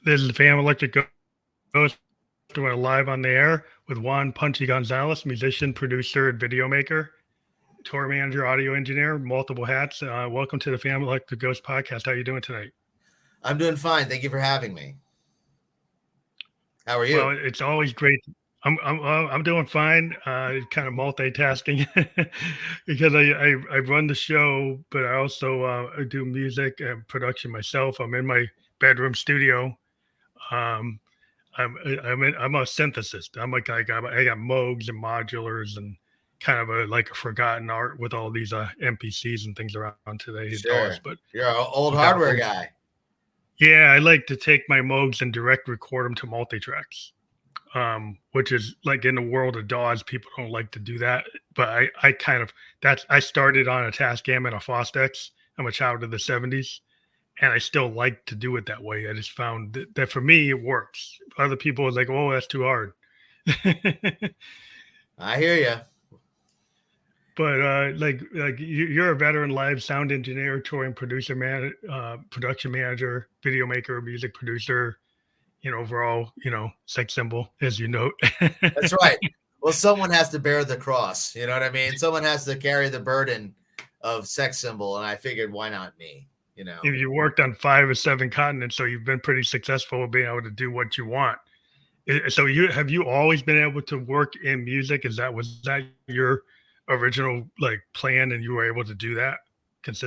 This is the Fan Electric Ghost doing live on the air with Juan Punchy Gonzalez, musician, producer, and video maker, tour manager, audio engineer, multiple hats. Welcome to the Fan Electric Ghost podcast. How are you doing tonight? I'm doing fine. Thank you for having me. How are Well, you? it's always great. I'm doing fine. Kind of multitasking because I run the show, but I also do music and production myself. I'm in my bedroom studio. Um, I'm a synthesist. I'm like I got Moogs and modulars and kind of like a forgotten art with all these NPCs and things around today and DAWs. Sure. But You're an old yeah, hardware guy. yeah, I like to take my Moogs and direct record them to multi-tracks. Which is like in the world of DAWs, people don't like to do that. But I kind of I started on a Tascam and a Fostex. I'm a child of the '70s, and I still like to do it that way. I just found that for me it works. Other people are like, "Oh, that's too hard." I hear you. But like you're a veteran live sound engineer, touring producer, production manager, video maker, music producer. Overall, sex symbol, as you note. That's right. Well, someone has to bear the cross. You know what I mean? Someone has to carry the burden of sex symbol, and I figured, why not me? You know. If you worked on 5 or 7 continents, so you've been pretty successful with being able to do what you want. So you always been able to work in music? Was that your original like plan, and you were able to do that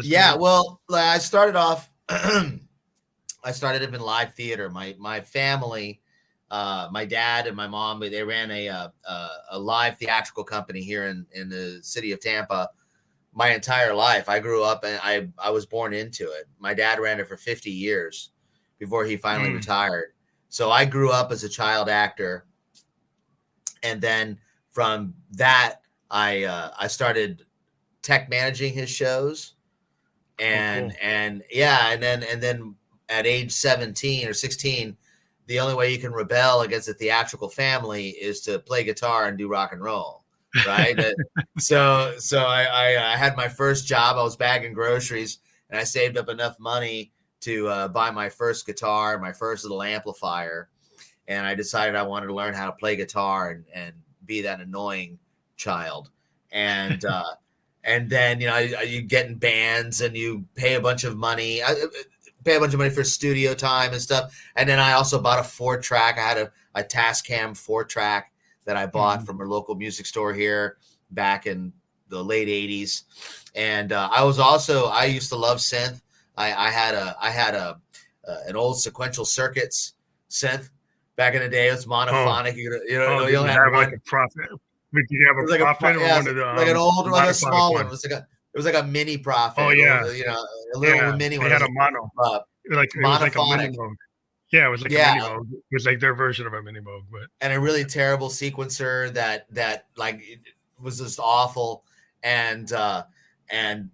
Yeah. consistently? Well, I started off. I started up in live theater. My family, my dad and my mom, they ran a live theatrical company here in the city of Tampa. My entire life, I grew up and I was born into it. My dad ran it for 50 years before he finally Mm, retired. So I grew up as a child actor, and then from that, I started tech managing his shows, cool, cool. and yeah, and then at age 17 or 16, the only way you can rebel against a theatrical family is to play guitar and do rock and roll, right? So I had my first job. I was bagging groceries, and I saved up enough money to buy my first guitar, my first little amplifier, and I decided I wanted to learn how to play guitar and be that annoying child. And then you get in bands and you pay a bunch of money. Pay a bunch of money for studio time and stuff. And then I also bought a 4-track. I had a Tascam 4-track that I bought Mm, from a local music store here back in the late '80s. And I used to love synth. I had an old sequential circuits synth back in the day. It was oh, monophonic. oh, You did only you had have like one. a profit? Did you have It a was like profit or yeah, one of the like an old, like a monophonic small one. ones? It was like a mini Oh profit, yeah, a little yeah. mini They one. It had was a mono. uh, Like it was like a mini monophonic. mode. Yeah, it was like a Yeah, mini mode. It was like their version of a mini mode, but and a really terrible sequencer that like it was just awful. And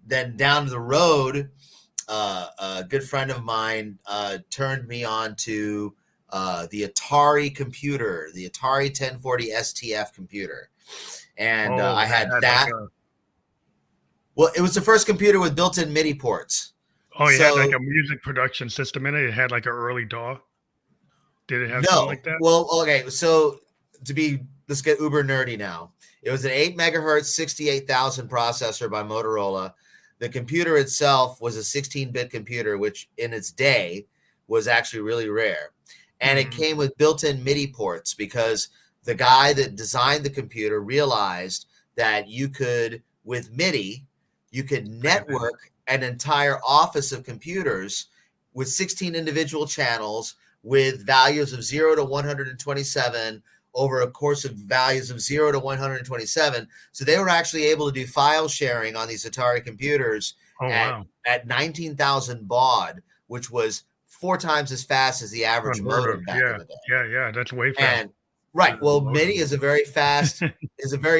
then down the road, a good friend of mine turned me on to the Atari computer, the Atari 1040 STF computer, and oh, I that had had like that. Well, it was the first computer with built-in MIDI ports. you had like So a music production system in it. It had like an early DAW. Did it have something no, like that? well, okay. So let's get uber nerdy now. It was an 8 megahertz 68,000 processor by Motorola. The computer itself was a 16-bit computer, which in its day was actually really rare. And it Mhm. came with built-in MIDI ports because the guy that designed the computer realized that with MIDI, you could Transmit it. network an entire office of computers with 16 individual channels with values of 0 to 127 over a course of values of 0 to 127. So they were actually able to do file sharing on these Atari computers Oh at wow, 19,000 baud, which was 4 times as fast as the average unheard of. modem back in Yeah, the day. yeah, yeah. That's way faster And right, than well, the MIDI modem. is a very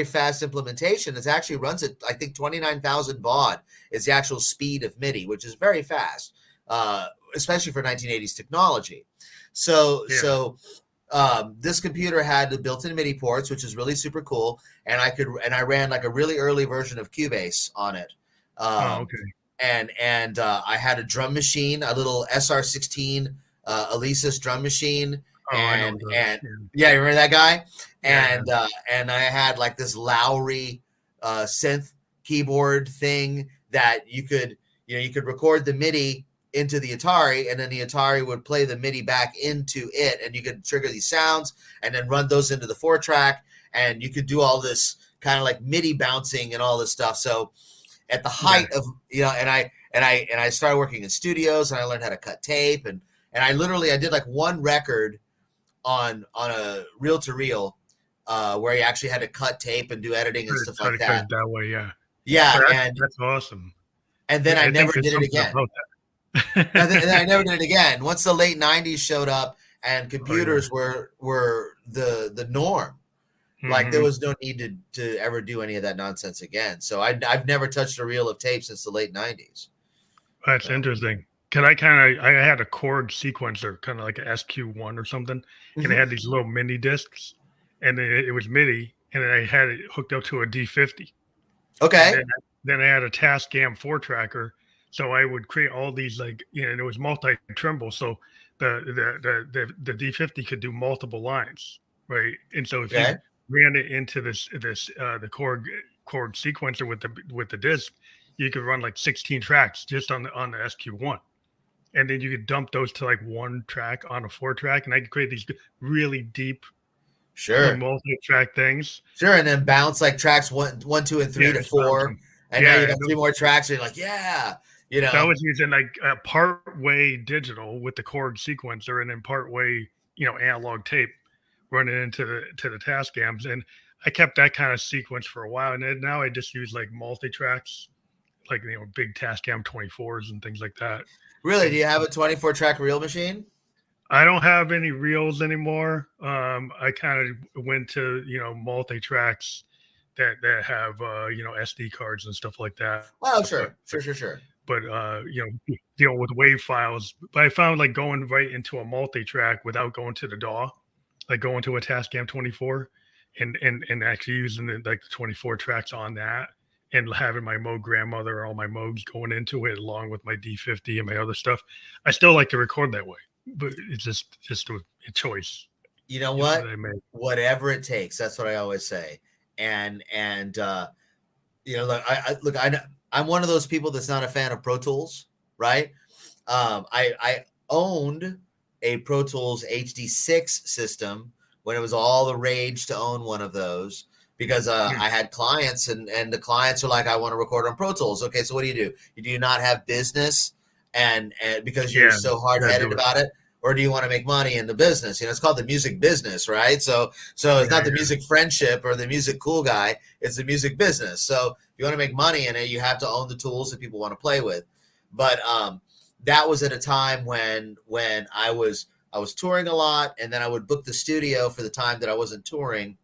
fast implementation. It actually runs at I think 29,000 baud is the actual speed of MIDI, which is very fast, especially for 1980s technology. So Yeah. so this computer had the built-in MIDI ports, which is really super cool, and I ran like a really early version of Cubase on it. Oh Um, okay. and I had a drum machine, a little SR16 Elisa's drum machine, Oh, I know those. and Yeah, yeah, you remember that guy? yeah, And I had like this Lowry synth keyboard thing that you could record the MIDI into the Atari, and then the Atari would play the MIDI back into it, and you could trigger these sounds and then run those into the 4-track, and you could do all this kind of like MIDI bouncing and all this stuff. So at the yeah. height of and I started working in studios, and I learned how to cut tape, and I did like one record on a reel to reel where you actually had to cut tape and do editing and stuff Try like to cut that. it that way. Yeah. Yeah, But that's awesome. and then I I think never there's did it something again. about And that. then I never did it again. Once the late '90s showed up and Oh yeah. computers were the norm, like there Hmm. was no need to ever do any of that nonsense again. So I've never touched a reel of tape since the late '90s. That's So, interesting. Cause I had a chord sequencer, kind of like a SQ1 or something, and it mhm. had these little mini discs, and it was MIDI, and then I had it hooked up to a D50, and Okay, then I had a Tascam 4-tracker, so I would create all these like and it was multi tremble, so the D50 could do multiple lines, right? And so if you okay, ran it into the chord sequencer with the disc, you could run like 16 tracks just on the SQ1, and then you could dump those to like one track on a 4-track, and I could create these really deep sure. multi-track things. Sure, and then bounce like tracks one, 2, and 3 Yeah, to it's 4, bouncing. and now you Yeah, got 3 more tracks, and you're like, yeah, so I was using like part way digital with the chord sequencer, and then part way, analog tape running into the Tascams, and I kept that kind of sequence for a while, and then now I just use like multi tracks, like big Tascam 24s and things like that. Really? Do And you have a 24 track reel machine? I don't have any reels anymore. I kind of went to multi tracks that have SD cards and stuff like that, Oh, but sure, sure, sure, sure. but deal with wave files. But I found like going right into a multi-track without going to the DAW, like going to a Tascam 24 and actually using like the 24 tracks on that and having my Moog grandmother, all my Moogs going into it along with my D50 and my other stuff. I still like to record that way, but it's just a choice, You know what? that I made. Whatever it takes. That's what I always say. And look, I'm one of those people that's not a fan of Pro Tools, right? I owned a Pro Tools HD6 system when it was all the rage to own one of those because Hmm. I had clients and the clients are like, I want to record on Pro Tools. Okay, so what do? Do you not have business and because you're Yeah, so hard gotta headed do it. about it? Or do you want to make money in the business? It's called the music business, right? So it's Yeah, not the yeah, music friendship or the music cool guy. It's the music business. So if you want to make money in it, you have to own the tools that people want to play with. But that was at a time when I was touring a lot, and then I would book the studio for the time that I wasn't touring,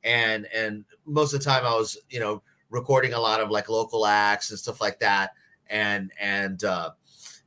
and most of the time I was recording a lot of like local acts and stuff like that, and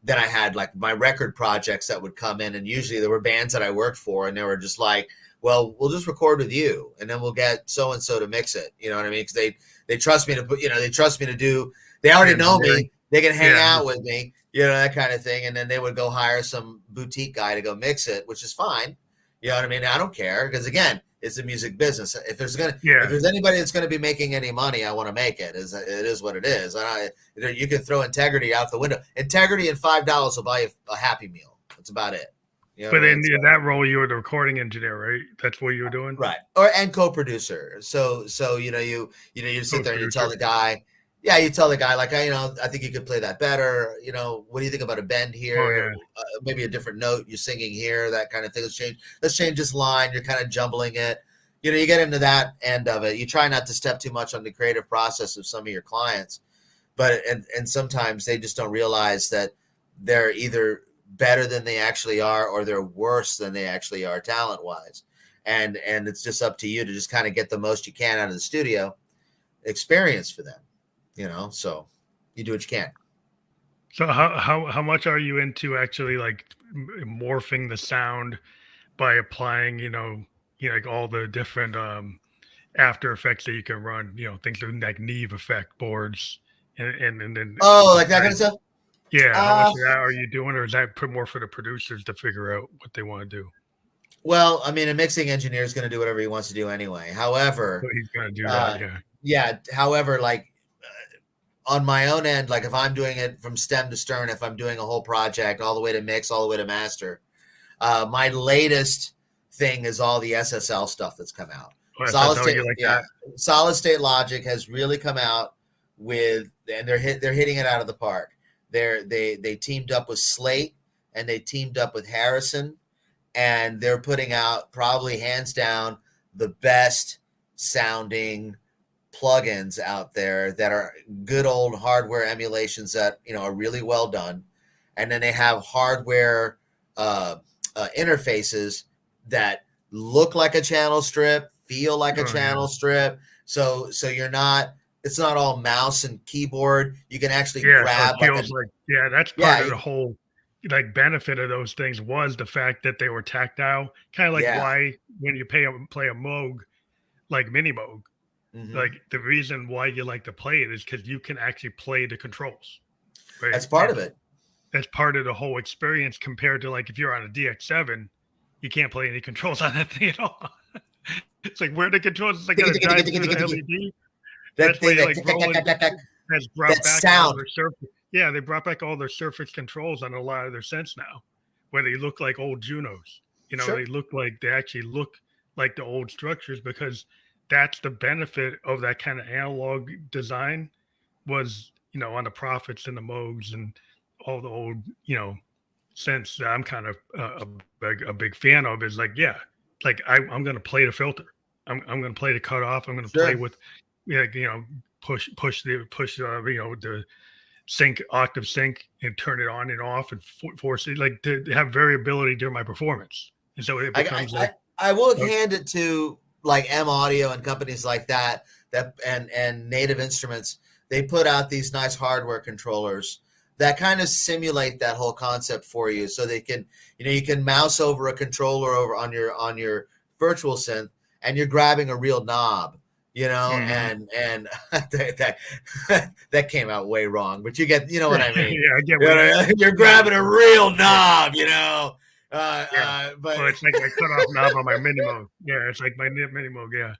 then I had like my record projects that would come in, and usually there were bands that I worked for, and they were just like, well, we'll just record with you, and then we'll get so and so to mix it. You know what I mean? Because they trust me to put, they trust me to do. They the already know engineering. me. They can hang Yeah, out with me, that kind of thing, and then they would go hire some boutique guy to go mix it, which is fine. You know what I mean? I don't care because again, it's a music business. If yeah. there's anybody that's gonna be making any money, I want to make it. It is what it is. And you can throw integrity out the window. Integrity and $5 will buy you a Happy Meal. That's about it. You know what But I mean? in that role, you were the recording engineer, right? That's what you were doing, Right. And co-producer. So you sit there and you tell co-producer. the guy, yeah, you tell the guy like, I think you could play that better. What do you think about a bend Oh here? yeah, Maybe a different note you're singing here, that kind of thing. Let's change this line. You're kind of jumbling it. You get into that end of it. You try not to step too much on the creative process of some of your clients, but and sometimes they just don't realize that they're either better than they actually are or they're worse than they actually are talent wise, and it's just up to you to just kind of get the most you can out of the studio experience for them, so you do what you can. so how much are you into actually like morphing the sound by applying like all the different after effects that you can run, things like Neve effect boards and then Oh, like that kind of stuff. Yeah, how much Uh, of that are you doing, or is that more for the producers to figure out what they want to do? well, I mean, a mixing engineer is going to do whatever he wants to do anyway. So However, he's gonna do that, uh, yeah. yeah. However, like on my own end, like if I'm doing it from stem to stern, if I'm doing a whole project all the way to mix, all the way to master, my latest thing is all the SSL stuff that's come out. Oh, Solid SSL, state, you like yeah, that? solid state logic has really come out with, and they're hitting it out of the park. They teamed up with Slate and they teamed up with Harrison, and they're putting out probably hands down the best sounding plugins out there that are good old hardware emulations that are really well done, and then they have hardware uh, interfaces that look like a channel strip, feel like a Oh yeah. channel strip. So you're not. It's not all mouse and keyboard. You can actually Yeah, so it grab like a feels like, yeah, that's part yeah of the whole like benefit of those things was the fact that they were tactile. Kind of like yeah. why when you play a Moog, like mini Moog, Hmm. like the reason why you like to play it is because you can actually play the controls, right? That's part of And it. that's part of the whole experience compared to like if you're on a DX7, you can't play any controls on that thing at all. It's like where the controls, it's like gotta dive through the LED. That That's why thing you that like Roland has brought that back all sound. their surface. Yeah, they brought back all their surface controls on a lot of their scents now, where they look like old Junos. They Sure. look like they actually look like the old structures because that's the benefit of that kind of analog design was on the Prophets and the Moogs and all the old scents that I'm kind of a big fan of is like yeah, like I'm gonna play the filter. I'm gonna play the cutoff. I'm gonna play Sure. with yeah, push the sync octave sync and turn it on and off and force it like to have variability during my performance. And so it I, becomes I, like I will uh, hand it to like M Audio and companies like that and Native Instruments. They put out these nice hardware controllers that kind of simulate that whole concept for you, so they can you can mouse over a controller over on your virtual synth, and you're grabbing a real knob. mhm. And that that came out way wrong, but you know what I mean. Yeah, I get what you You're yeah, grabbing a real yeah, knob. yeah. But Well, it's like my cutoff knob on my Minimo. Yeah, it's like my Minimo. Yeah,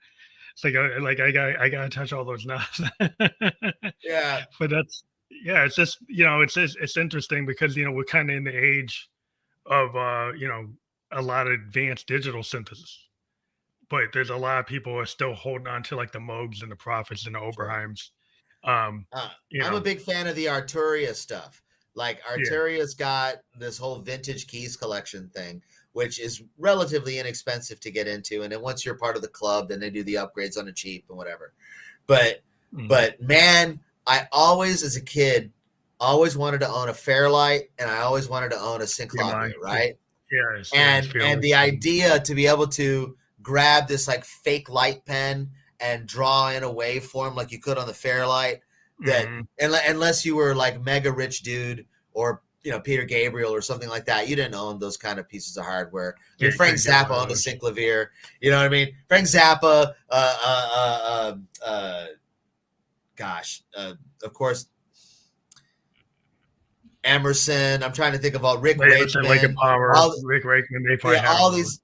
it's like I gotta touch all those knobs. yeah, But that's yeah, it's just it's interesting because we're kind of in the age of a lot of advanced digital synthesis, but there's a lot of people who are still holding on to like the Moogs and the Prophets and the sure. Oberheims. Um, you I'm a know, big fan of the Arturia stuff. Like yeah, Arturia's got this whole vintage keys collection thing, which is relatively inexpensive to get into. And then once you're part of the club, then they do the upgrades on the cheap and whatever. But mhm. but man, I always as a kid always wanted to own a Fairlight, and I always wanted to own a TMI, synclavier, yeah, right? yeah, it's And the fearless. idea to be able to grab this like fake light pen and draw in a waveform like you could on the Fairlight, that Hmm. unless you were like mega rich dude or Peter Gabriel or something like that, you didn't own those kind of pieces of hardware. I Yeah, mean, you Frank couldn't get Zappa one of owned a those. synclavier. You know what I mean? Frank Zappa, gosh, of course, Emerson. I'm trying to think of all Rick But Emerson, Lincoln Wakeman, Power, all Rick Wakeman, they probably yeah, had all those.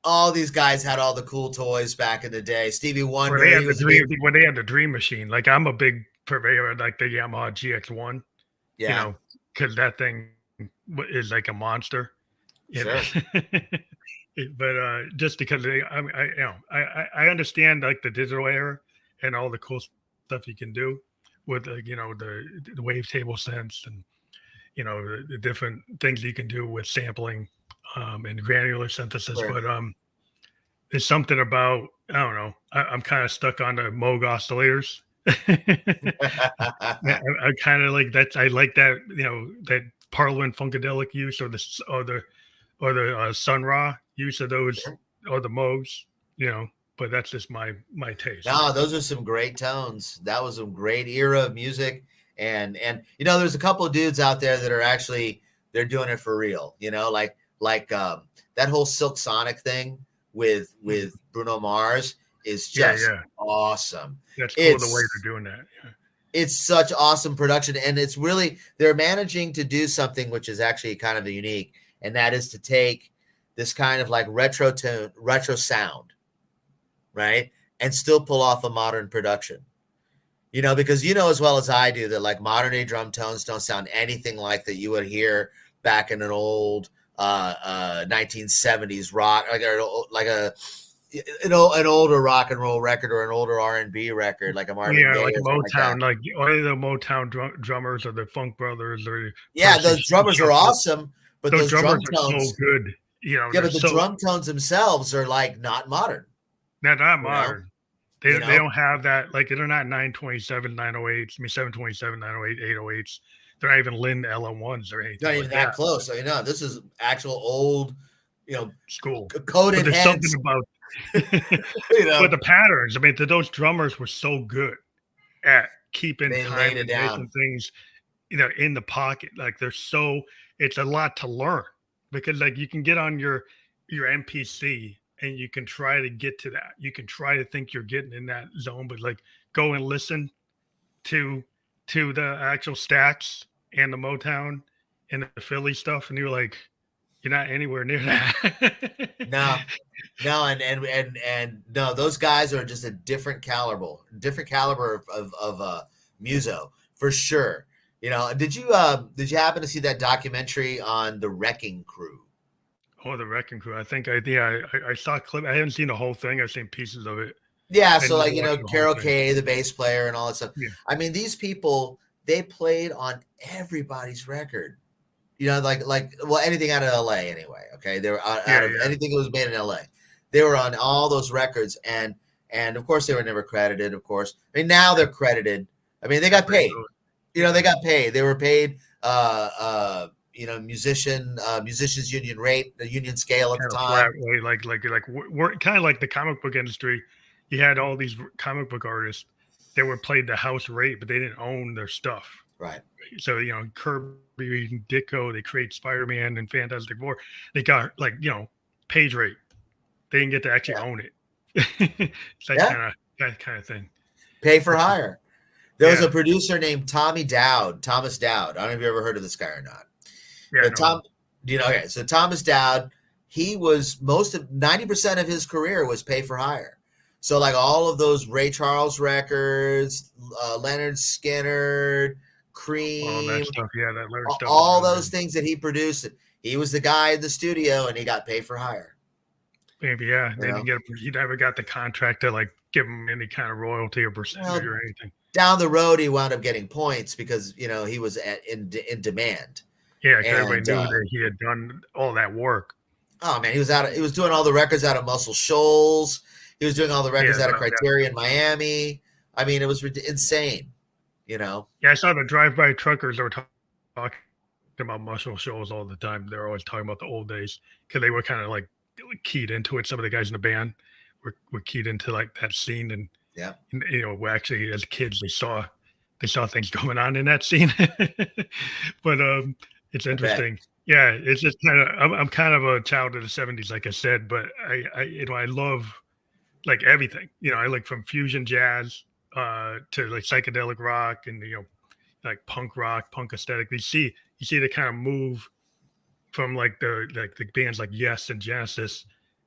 all these guys had all the cool toys back in the day. Stevie Or they Wonder, had he the was a big dream machine. Like I'm a big purveyor of like the Yamaha GX1, yeah, because that thing is like a monster. You know? sure, But just because I understand like the digital era and all the cool stuff you can do with the wavetable sense and the different things you can do with sampling and granular synthesis. sure. But there's something about I don't know. I'm kind of stuck on the Moog oscillators. I kind of like that. I like that that Parliament Funkadelic use or the Sun Ra use of those Sure. or the Moogs. But that's just my taste. No, those are some great tones. That was a great era of music, and there's a couple of dudes out there that are actually they're doing it for real. Like that whole Silk Sonic thing with Mhm. Bruno Mars is Yeah, just yeah, awesome. that's cool the way It's they're doing that. Yeah. It's such awesome production, and it's really they're managing to do something which is actually kind of unique, and that is to take this kind of like retro sound, right, and still pull off a modern production. Because as well as I do that like modern day drum tones don't sound anything like that you would hear back in an old 1970s rock, like an older rock and roll record or an older R&B record, like a Marvin Gaye like or something like Motown, that. like either the Motown drummers or the Funk Brothers or Yeah, Percy those drummers are Shuffle. awesome, but Those those drummers drum are so tones, good. yeah, They're but the so drum tones themselves are like not modern, they're not you know, modern. you They know, don't have that, like they're not 927, 908s, I mean 727, 908, 808s. They're not even Lynn LM1s or anything not even like that that. close. So this is actual old, School. But coded there's something heads, about you but know, the patterns, I mean, those drummers were so good at keeping they time laid it and making down. things, in the pocket. Like it's a lot to learn because like you can get on your MPC and you can try to get to that. You can try to think you're getting in that zone, but like go and listen to the actual stacks and the Motown and the Philly stuff, and you're like, you're not anywhere near that. No, no, and no, those guys are just a different caliber of muso for sure. Did you happen to see that documentary on the Wrecking Crew? Oh, the Wrecking Crew. I think I saw a clip. I haven't seen the whole thing. I've seen pieces of it. Yeah, I so didn't like watch the whole Carol thing. Kay, the bass player, and all that stuff. Yeah, I mean, these people they played on everybody's record. Like well, anything out of LA anyway. Okay, they were out yeah, of yeah. anything that was made in LA. They were on all those records, and of course they were never credited. Of course, I mean now they're credited. I mean they got Everybody paid. knows. They Yeah, got paid. They were paid. Musicians union rate, the union scale at the kind of flat time. way, like we're kind of like the comic book industry. You had all these comic book artists that were played the house rate, but they didn't own their stuff. Right. So Kirby and Ditko, they create Spider-Man and Fantastic Four. They got like page rate. They didn't get to actually Yeah. own it. It's Yeah. that kind of thing, Pay for which is hire. There was yeah, a producer named Thomas Dowd. I don't know if you ever heard of this guy or not. yeah, But no, okay, so Thomas Dowd, he was 90% of his career was pay for hire. So like all of those Ray Charles records, Leonard Skinner, all that Cream, stuff. Yeah, that Leonard stuff is all really those good. things that he produced, he was the guy in the studio and he got pay for hire. Maybe yeah, You they didn't know, get. He never got the contract to like give him any kind of royalty or percentage well, or anything. down the road he wound up getting points because he was in demand. Yeah, because everybody And knew that he had done all that work. oh man, he was doing all the records out of Muscle Shoals. He was doing all the Yeah, records out of yeah, Criterion Miami. I mean, it was insane. You know. yeah. I saw the drive-by truckers that were talking about muscle shows all the time. They're always talking about the old days because they were kind of like keyed into it. Some of the guys in the band were keyed into like that scene, Yeah. and we actually as kids they saw things going on in that scene. But it's I bet. interesting. Yeah, it's just kind of I'm kind of a child of the '70s, like I said, but I love like everything. I like from fusion jazz to like psychedelic rock and like punk rock, punk aesthetic. You see the kind of move from like the bands like Yes and Genesis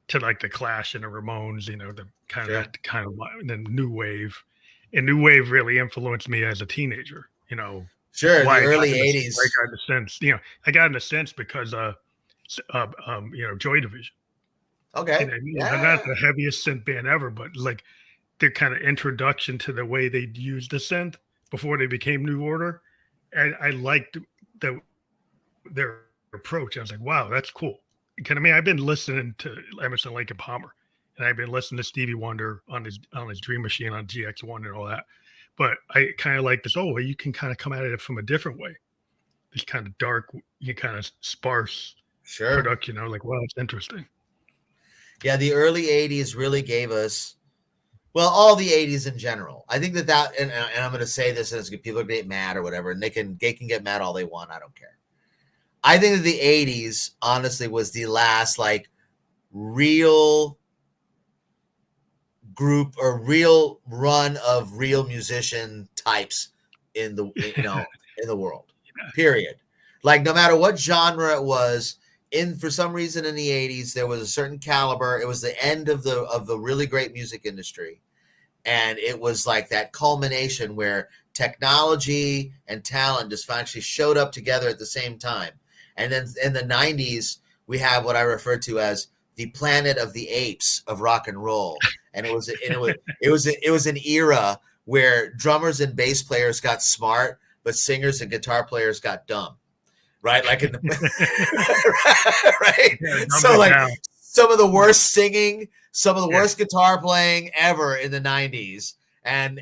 to like the Clash and the Ramones. The kind of Sure. that kind of the new wave, and new wave really influenced me as a teenager. Sure. In Why the I got early in this, why I '80s. got in the sense. I got in the sense because Joy Division. Okay. They're not Yeah. the heaviest synth band ever, but like their kind of introduction to the way they used the synth before they became New Order, and I liked their approach. I was like, wow, that's cool. Because I mean, I've been listening to Emerson, Lake and Palmer, and I've been listening to Stevie Wonder on his Dream Machine on GX1 and all that. But I kind of like this. Oh, you can kind of come at it from a different way. This kind of dark, you kind of sparse Sure. production. I was like, wow, it's interesting. Yeah. The early '80s really gave us. Well, all the '80s in general. I think that and I'm going to say this, and it's people are going to get mad or whatever, and they can get mad all they want. I don't care. I think that the '80s honestly was the last like real group or real run of real musician types in the in the world. Period. Like no matter what genre it was, for some reason in the 80s there was a certain caliber. It was the end of the really great music industry. And it was like that culmination where technology and talent just actually showed up together at the same time. And then in the 90s, we have what I refer to as the planet of the apes of rock and roll. And it was an era where drummers and bass players got smart, but singers and guitar players got dumb. Right? Like in the right. Yeah, So like down. some of the worst singing, some of the worst guitar playing ever in the 90s, and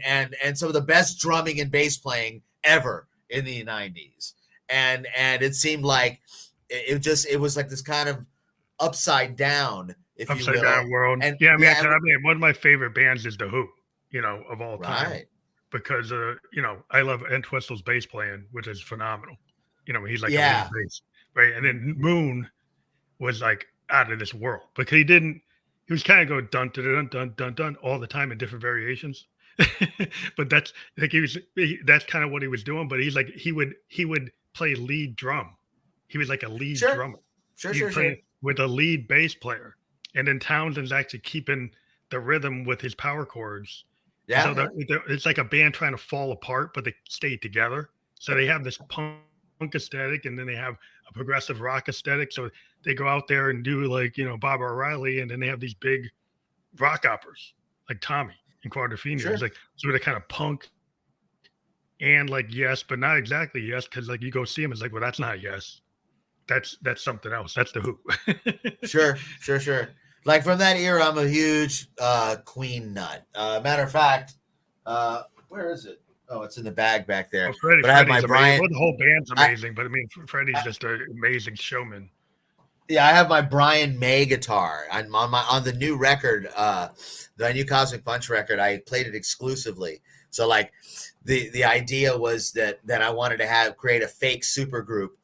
some of the best drumming and bass playing ever in the 90s. And it seemed like it was like this kind of upside down, if you will. Upside down world. And yeah, I mean, one of my favorite bands is The Who, of all time. right. Because I love Entwistle's bass playing, which is phenomenal. He's like a lead bass, right? And then Moon was like out of this world because he was kind of going dun dun dun dun dun all the time in different variations. But that's like that's kind of what he was doing. But he's like he would play lead drum. He was like a lead drummer. Sure. With a lead bass player, and then Townsend's actually keeping the rhythm with his power chords. Yeah. So it's like a band trying to fall apart, but they stay together. So they have this punk aesthetic, and then they have a progressive rock aesthetic. So they go out there and do like, Barbara O'Reilly, and then they have these big rock operas like Tommy and Quadrophenia. It's like sort of kind of punk and like Yes, but not exactly Yes, because like you go see them, it's like, well, that's not Yes. That's something else. That's The Who. Sure. Like from that era, I'm a huge Queen nut. Matter of fact, where is it? Oh, it's in the bag back there. But I have my Brian. Well, the whole band's amazing, but I mean, Freddie's just an amazing showman. Yeah, I have my Brian May guitar. I'm on the new record, the new Cosmic Punch record. I played it exclusively. So like, the idea was that I wanted to create a fake super group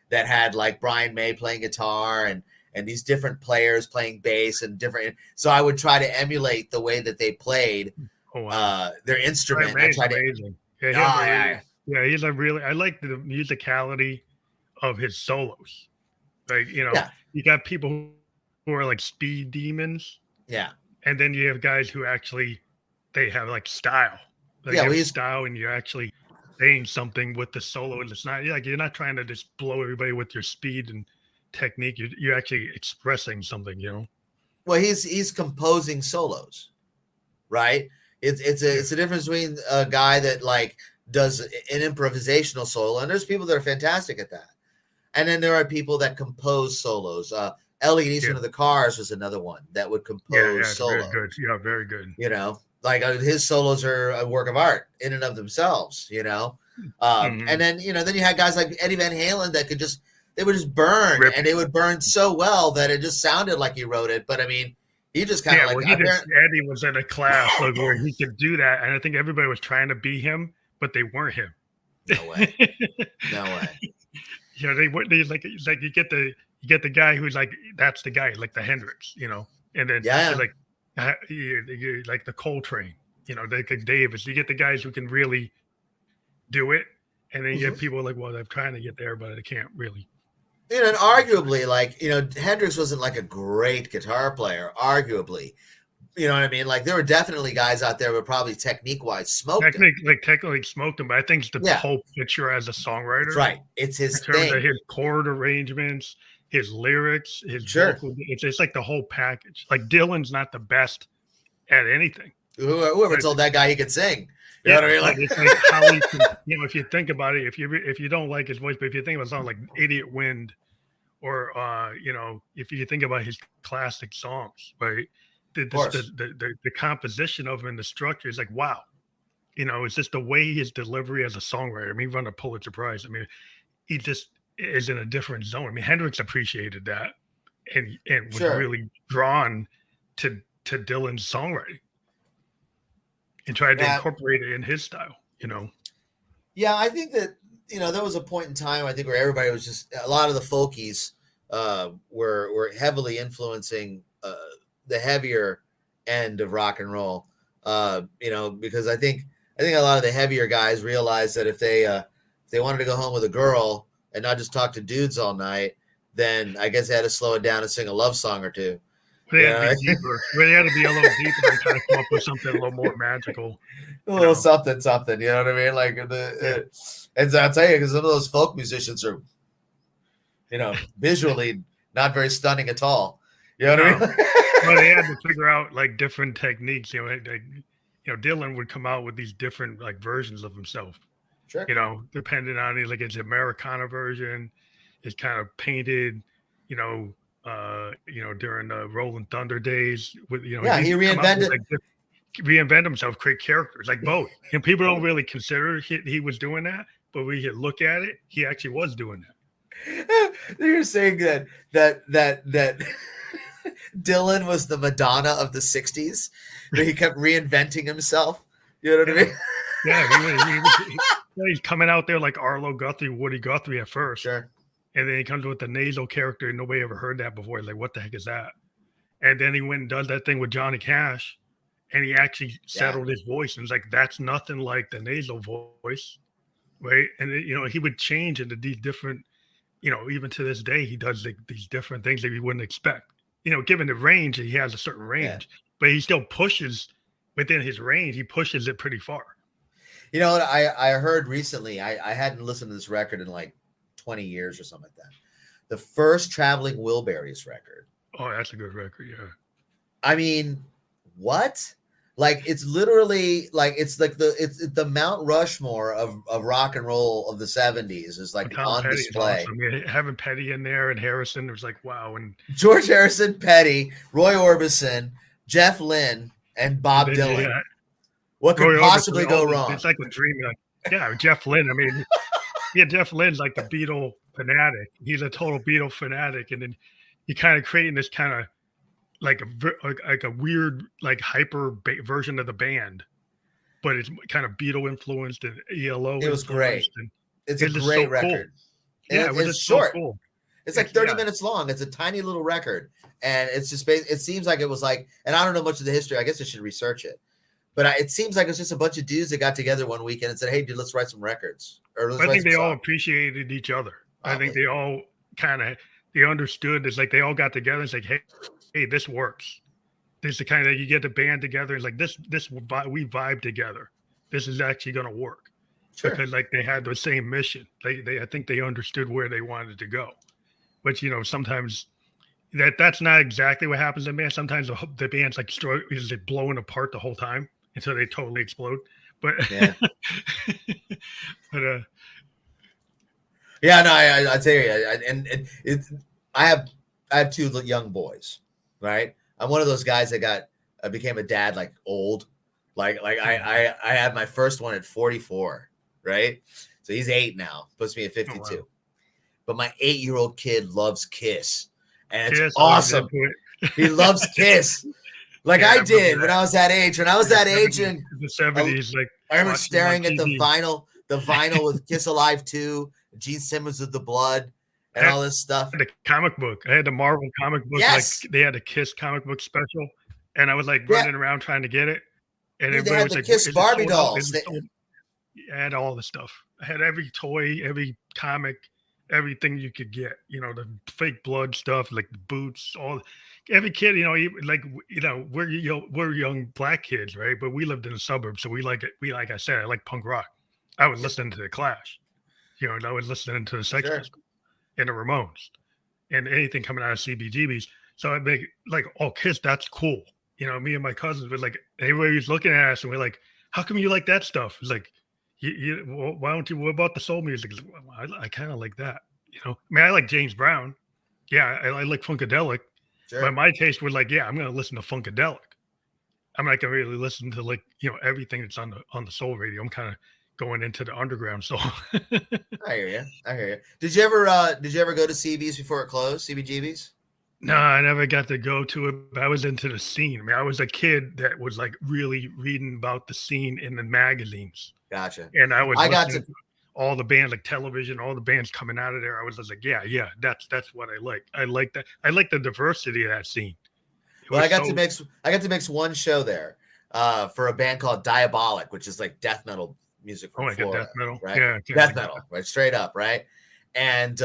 that had like Brian May playing guitar and these different players playing bass and different. So I would try to emulate the way that they played their instrument. Amazing. Yeah, he's I like the musicality of his solos. Like, you got people who are like speed demons. Yeah. And then you have guys who actually, they have like style. Like style, and you're actually saying something with the solo, and it's not like you're not trying to just blow everybody with your speed and technique. You're actually expressing something, Well, he's composing solos, right? It's a difference between a guy that like does an improvisational solo, and there's people that are fantastic at that, and then there are people that compose solos. Elliot Eastman of the Cars was another one that would compose solos. Very good. Yeah, very good. Like his solos are a work of art in and of themselves, and then, then you had guys like Eddie Van Halen that they would just burn, and they would burn so well that it just sounded like he wrote it. But I mean, he just kind of Eddie was in a class like where he could do that. And I think everybody was trying to be him, but they weren't him. No way. No way. They like you get the guy who's like, that's the guy, like the Hendrix, and then like the Coltrane, like Davis. You get the guys who can really do it, and then you get people like, well, I'm trying to get there, but I can't really. And arguably, like, Hendrix wasn't like a great guitar player, arguably. You know what I mean? Like, there were definitely guys out there who probably technique-wise smoked him. Technically smoked him, but I think it's the whole picture as a songwriter. That's right. It's his in terms of his chord arrangements, his lyrics, his vocal. It's like the whole package. Like, Dylan's not the best at anything. Whoever told that guy he could sing. You know what I mean? Like, it's like how he can, if you think about it, if you don't like his voice, but if you think about a song like Idiot Wind, or if you think about his classic songs, right? The composition of him and the structure is like, wow. It's just the way his delivery as a songwriter. I mean, he won a Pulitzer Prize. I mean, he just is in a different zone. I mean, Hendrix appreciated that and was really drawn to Dylan's songwriting and tried to incorporate it in his style, Yeah, I think that, there was a point in time, I think, where everybody was just, a lot of the folkies were heavily influencing the heavier end of rock and roll, because I think think a lot of the heavier guys realized that if they wanted to go home with a girl and not just talk to dudes all night, then I guess they had to slow it down and sing a love song or two. They had to be deeper. They had to be a little deeper and kind of come up with something a little more magical. A little something, you know what I mean? Like and I'll tell you, because some of those folk musicians are, visually not very stunning at all. You know what I mean? Well, they had to figure out like different techniques. Dylan would come out with these different like versions of himself. Sure. Depending on it, like it's Americana version, it's kind of painted, during the Rolling Thunder days with, he reinvented reinvent himself, create characters like both. And people don't really consider he was doing that, but when you look at it, he actually was doing that. You're saying that Dylan was the Madonna of the 60s, that he kept reinventing himself. You know what I mean? Yeah, he's coming out there like Arlo Guthrie, Woody Guthrie at first. Sure. And then he comes with the nasal character, and nobody ever heard that before. He's like, what the heck is that? And then he went and does that thing with Johnny Cash, and he actually settled his voice. And it's like, that's nothing like the nasal voice, right? And he would change into these different, even to this day, he does these different things that you wouldn't expect. Given the range, he has a certain range, but he still pushes within his range. He pushes it pretty far. You know what I heard recently? I hadn't listened to this record in like 20 years or something like that. The first Traveling Wilburys record. Oh, that's a good record. Yeah. I mean, what? Like, it's literally like, it's the Mount Rushmore of rock and roll of the 70s is like on display. Awesome. I mean, having Petty in there and Harrison, it was like, wow. And George Harrison, Petty, Roy Orbison, Jeff Lynne, and Bob Dylan. Yeah. What could possibly go wrong? It's like a dream. Jeff Lynne. I mean, Jeff Lynne's like the Beatle fanatic. He's a total Beatle fanatic, and then you kind of creating this kind of like a weird like hyper version of the band, but it's kind of Beatle influenced and ELO. It was great. It's a great record. Cool. Yeah, it's short. So cool. It's like 30 minutes long. It's a tiny little record, and it's just it seems like it was like, and I don't know much of the history. I guess I should research it. But it seems like it's just a bunch of dudes that got together one weekend and said, "Hey, dude, let's write some records." I think they all appreciated each other. Probably. I think they all they understood. It's like they all got together and said, "Hey, this works. This is the kind of you get the band together. It's like this we vibe together. This is actually going to work." Sure. Because like they had the same mission. I think they understood where they wanted to go. But sometimes that's not exactly what happens in bands. Sometimes the band's like is blowing apart the whole time until they totally explode. But I tell you, I have two young boys, right? I'm one of those guys that became a dad like old, like I had my first one at 44, right? So he's 8 now, puts me at 52. Oh, wow. But my 8-year-old kid loves Kiss, and it's Kiss, awesome. He loves Kiss. Like I did when I was that age. When I was that age in the 70s, I remember staring at the vinyl with Kiss Alive 2, Gene Simmons with the Blood, and all this stuff. The comic book. I had the Marvel comic book. Yes. Like they had a Kiss comic book special, and I was like running around trying to get it. And everybody was like, Kiss Barbie dolls. I had all the stuff. I had every toy, every comic, everything you could get. The fake blood stuff, like the boots, every kid, we're young black kids, right? But we lived in the suburbs, so we like it. Like I said, I like punk rock. I was listening to the Clash, and I was listening to the Sex Pistols and the Ramones, and anything coming out of CBGBs. So I'd be like, "Oh, Kiss, that's cool." Me and my cousins were like, everybody was looking at us, and we're like, "How come you like that stuff?" It's like, why don't you? What about the soul music? Well, I kind of like that. I mean, I like James Brown. Yeah, I like Funkadelic. Sure. But my taste was like, I'm going to listen to Funkadelic. I'm not going to really listen to everything that's on the soul radio. I'm kind of going into the underground soul. I hear you. Did you ever go to CB's before it closed? CBGB's? No, I never got to go to it. But I was into the scene. I mean, I was a kid that was like really reading about the scene in the magazines. Gotcha. And I got to all the bands, like Television, all the bands coming out of there. I was just like, yeah, that's what I like. I like that. I like the diversity of that scene. Well, I got to mix one show there. for a band called Diabolic, which is like death metal music Oh from my god, Florida, death metal. right? Yeah, okay, Death like that. metal, right? Straight up, right? And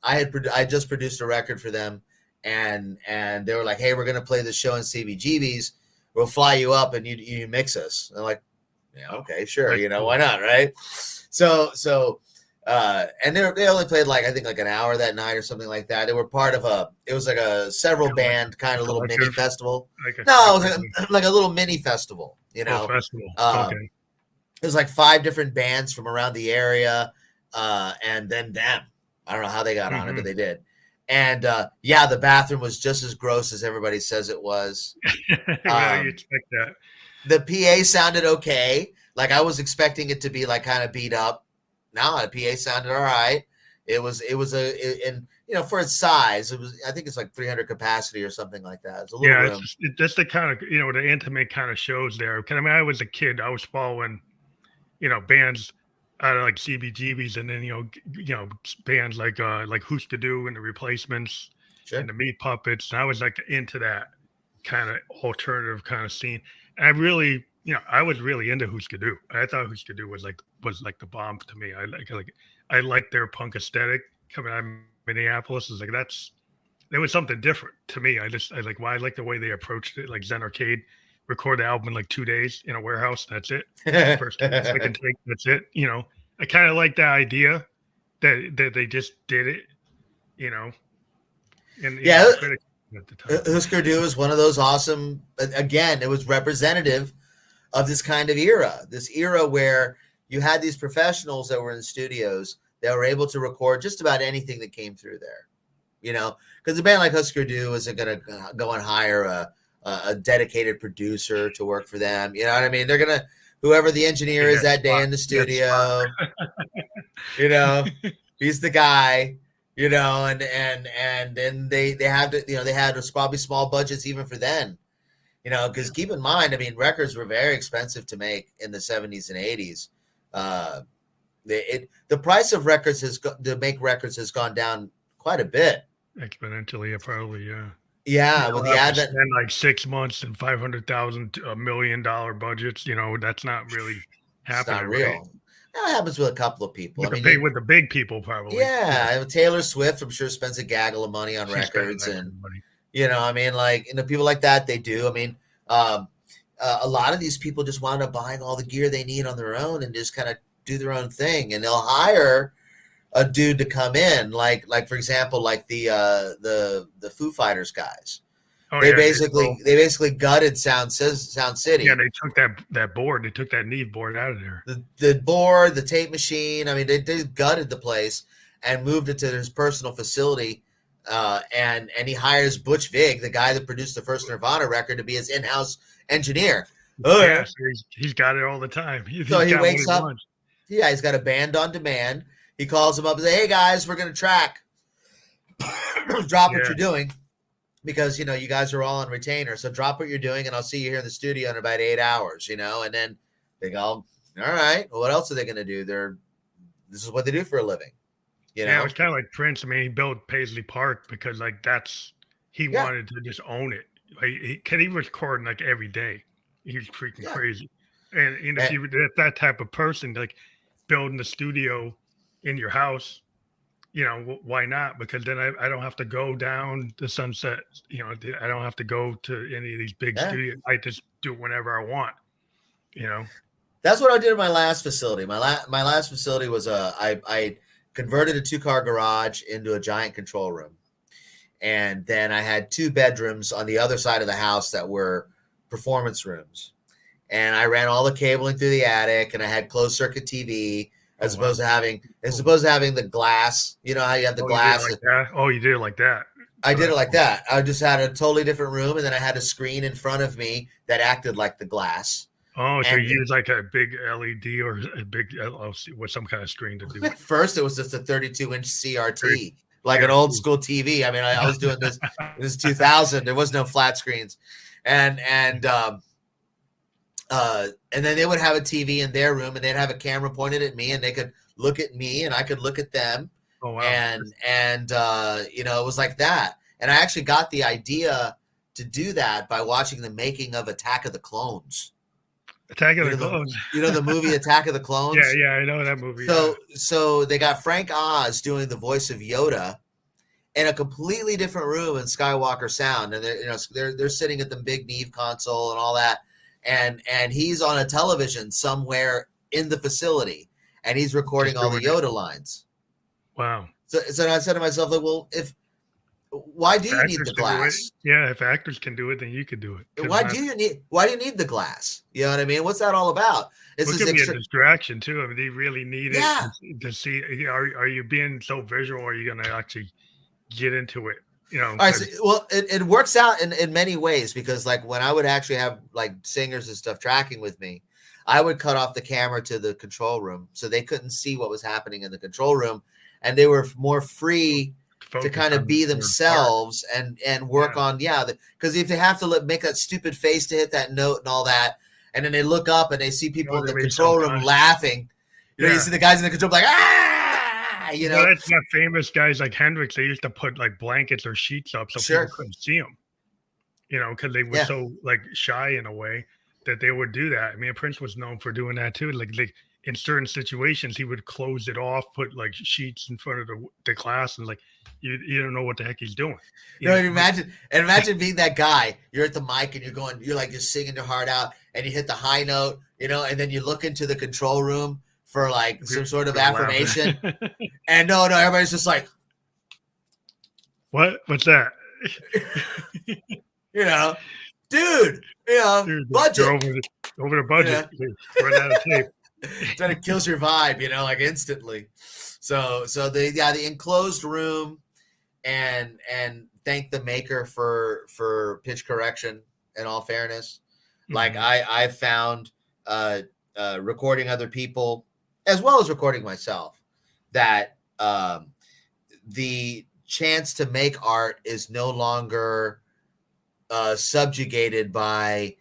I just produced a record for them, and they were like, "Hey, we're gonna play this show in CBGB's. We'll fly you up and you mix us." And I'm like, "Yeah, okay, sure. That's cool. Why not, right?" So and they only played like I think like an hour that night or something like that. They were part of it was like a several Kinda band kind of little mini collective, festival. like No, it was like like a little mini festival, festival. Um, Okay. it was like 5 different bands from around the area, and then them. I don't know how they got on it, but Mhm. they did. And yeah, the bathroom was just as gross as everybody says it was. Well, you Um, expect that. the PA sounded okay. Like I was expecting it to be like kind of beat up. No, the PA sounded all right. And for its size, I think it's like 300 capacity or something like that. It's a little Yeah, it's room. just the kind of the intimate kind of shows there. 'Cause I mean, I was a kid, I was following bands out of like CBGBs, and then bands like Who's Do and the Replacements and Sure. the Meat Puppets. And I was like into that kind of alternative kind of scene. And I really, I was really into Who's Do. I thought Who's Do was like the bomb to me. I like their punk aesthetic coming out of Minneapolis. Is like there was something different to me. I like why I like the way they approached it. Like Zen Arcade, record the album in like 2 days in a warehouse. That's it. First take, second take. That's it. I kind of like the idea that they just did it. You know, and Yeah, the critics at the time. Husker Du is one of those awesome. Again, it was representative of this kind of era. This era where you had these professionals that were in studios that were able to record just about anything that came through there. Because a band like Husker Du isn't going to go and hire a dedicated producer to work for them. You know what I mean? They're going to whoever the engineer Get is that that day spot. in the That spot. studio. He's the guy. And then they have to, they had probably small budgets even for then. Because keep in mind, I mean, records were very expensive to make in the 70s and 80s. The price of records to make records has gone down quite a bit. Exponentially, yeah, probably, yeah. Yeah, You with don't the have to advent, spend like 6 months and 500,000 to $1 million budgets. That's not really it's not happening, right? real. That happens with a couple of people. With I the mean, big with the big people, probably. yeah, Taylor Swift, I'm sure spends a gaggle of money on She's spending records, like and money. I mean, like people like that, they do. I mean, um, a lot of these people just wound up buying all the gear they need on their own and just kind of do their own thing, and they'll hire a dude to come in, like for example, like the Foo Fighters guys. Oh They yeah, basically gutted Sound yeah, City. they took that board, they took that Neve board out of there. The board, the tape machine. I mean, they gutted the place and moved it to his personal facility. And he hires Butch Vig, the guy that produced the first Nirvana record, to be his in-house engineer. Yeah, so he's got it all the time. He's So he got what wakes he up. wants. Yeah, he's got a band on demand. He calls them up and says, "Hey guys, we're gonna track. Drop what Yeah. you're doing." Because you guys are all on retainer, so drop what you're doing, and I'll see you here in the studio in about 8 hours. And then they go, "All right, well, what else are they going to do? This is what they do for a living." Yeah, it was kind of like Prince. I mean, he built Paisley Park because like he Yeah. wanted to just own it. Like he was recording like every day. He was freaking crazy. And if you that type of person, like building the studio in your house, why not? Because then I don't have to go down the Sunset. I don't have to go to any of these big studios. I just do it whenever I want. That's what I did in my last facility. My last facility was I converted a 2-car garage into a giant control room, and then I had 2 bedrooms on the other side of the house that were performance rooms, and I ran all the cabling through the attic, and I had closed circuit TV. As opposed to having the glass, you know how you have the glass. You did it like that? Oh, you did it like that. I did it like that. I just had a totally different room, and then I had a screen in front of me that acted like the glass. Oh, so you use like a big LED or a big LLC with some kind of screen to do it. At first, it was just a 32-inch CRT, like an old school TV. I mean, I was doing this. This is 2000. There was no flat screens, and then they would have a TV in their room, and they'd have a camera pointed at me, and they could look at me, and I could look at them. Oh wow! And it was like that. And I actually got the idea to do that by watching the making of Attack of the Clones. Attack of You the know the Clones. the movie Attack of the Yeah, Clones. yeah, I know that movie. Yeah. So they got Frank Oz doing the voice of Yoda in a completely different room in Skywalker Sound, and they're sitting at the big Neve console and all that, and he's on a television somewhere in the facility, and he's recording Just all the doing it. Yoda lines. Wow. So I said to myself, like, well, why do If you need actors the can do it, glass? yeah. If actors can do it, then you could do it. Because Why do you need the glass? You know what I mean? What's that all about? It's well, it this could be a extra. distraction too. I mean, they really need it Yeah. to see. Are you being so visual? Or are you going to actually get into it? All right. So, well, it works out in many ways, because like when I would actually have like singers and stuff tracking with me, I would cut off the camera to the control room so they couldn't see what was happening in the control room, and they were more free to focus kind of on be their part. themselves and work on because if they have to make that stupid face to hit that note and all that, and then they look up and they see people in They the may control room subconscious. laughing, you Yeah. see the guys in the control like Well, that's not famous guys like Hendrix. They used to put like blankets or sheets up so Sure. people couldn't see them. Because they were Yeah. so like shy in a way that they would do that. I mean, Prince was known for doing that too. Like in certain situations, he would close it off, put like sheets in front of the class, and like you don't know what the heck he's doing. Imagine being that guy. You're at the mic and you're like just singing your heart out, and you hit the high note, and then you look into the control room for like some sort of affirmation, and no, everybody's just like, what's that? Dude, budget over the budget. Run out of tape. Then it kills your vibe, like instantly. So the enclosed room, and thank the maker for pitch correction. In all fairness, like I found recording other people as well as recording myself, that the chance to make art is no longer subjugated by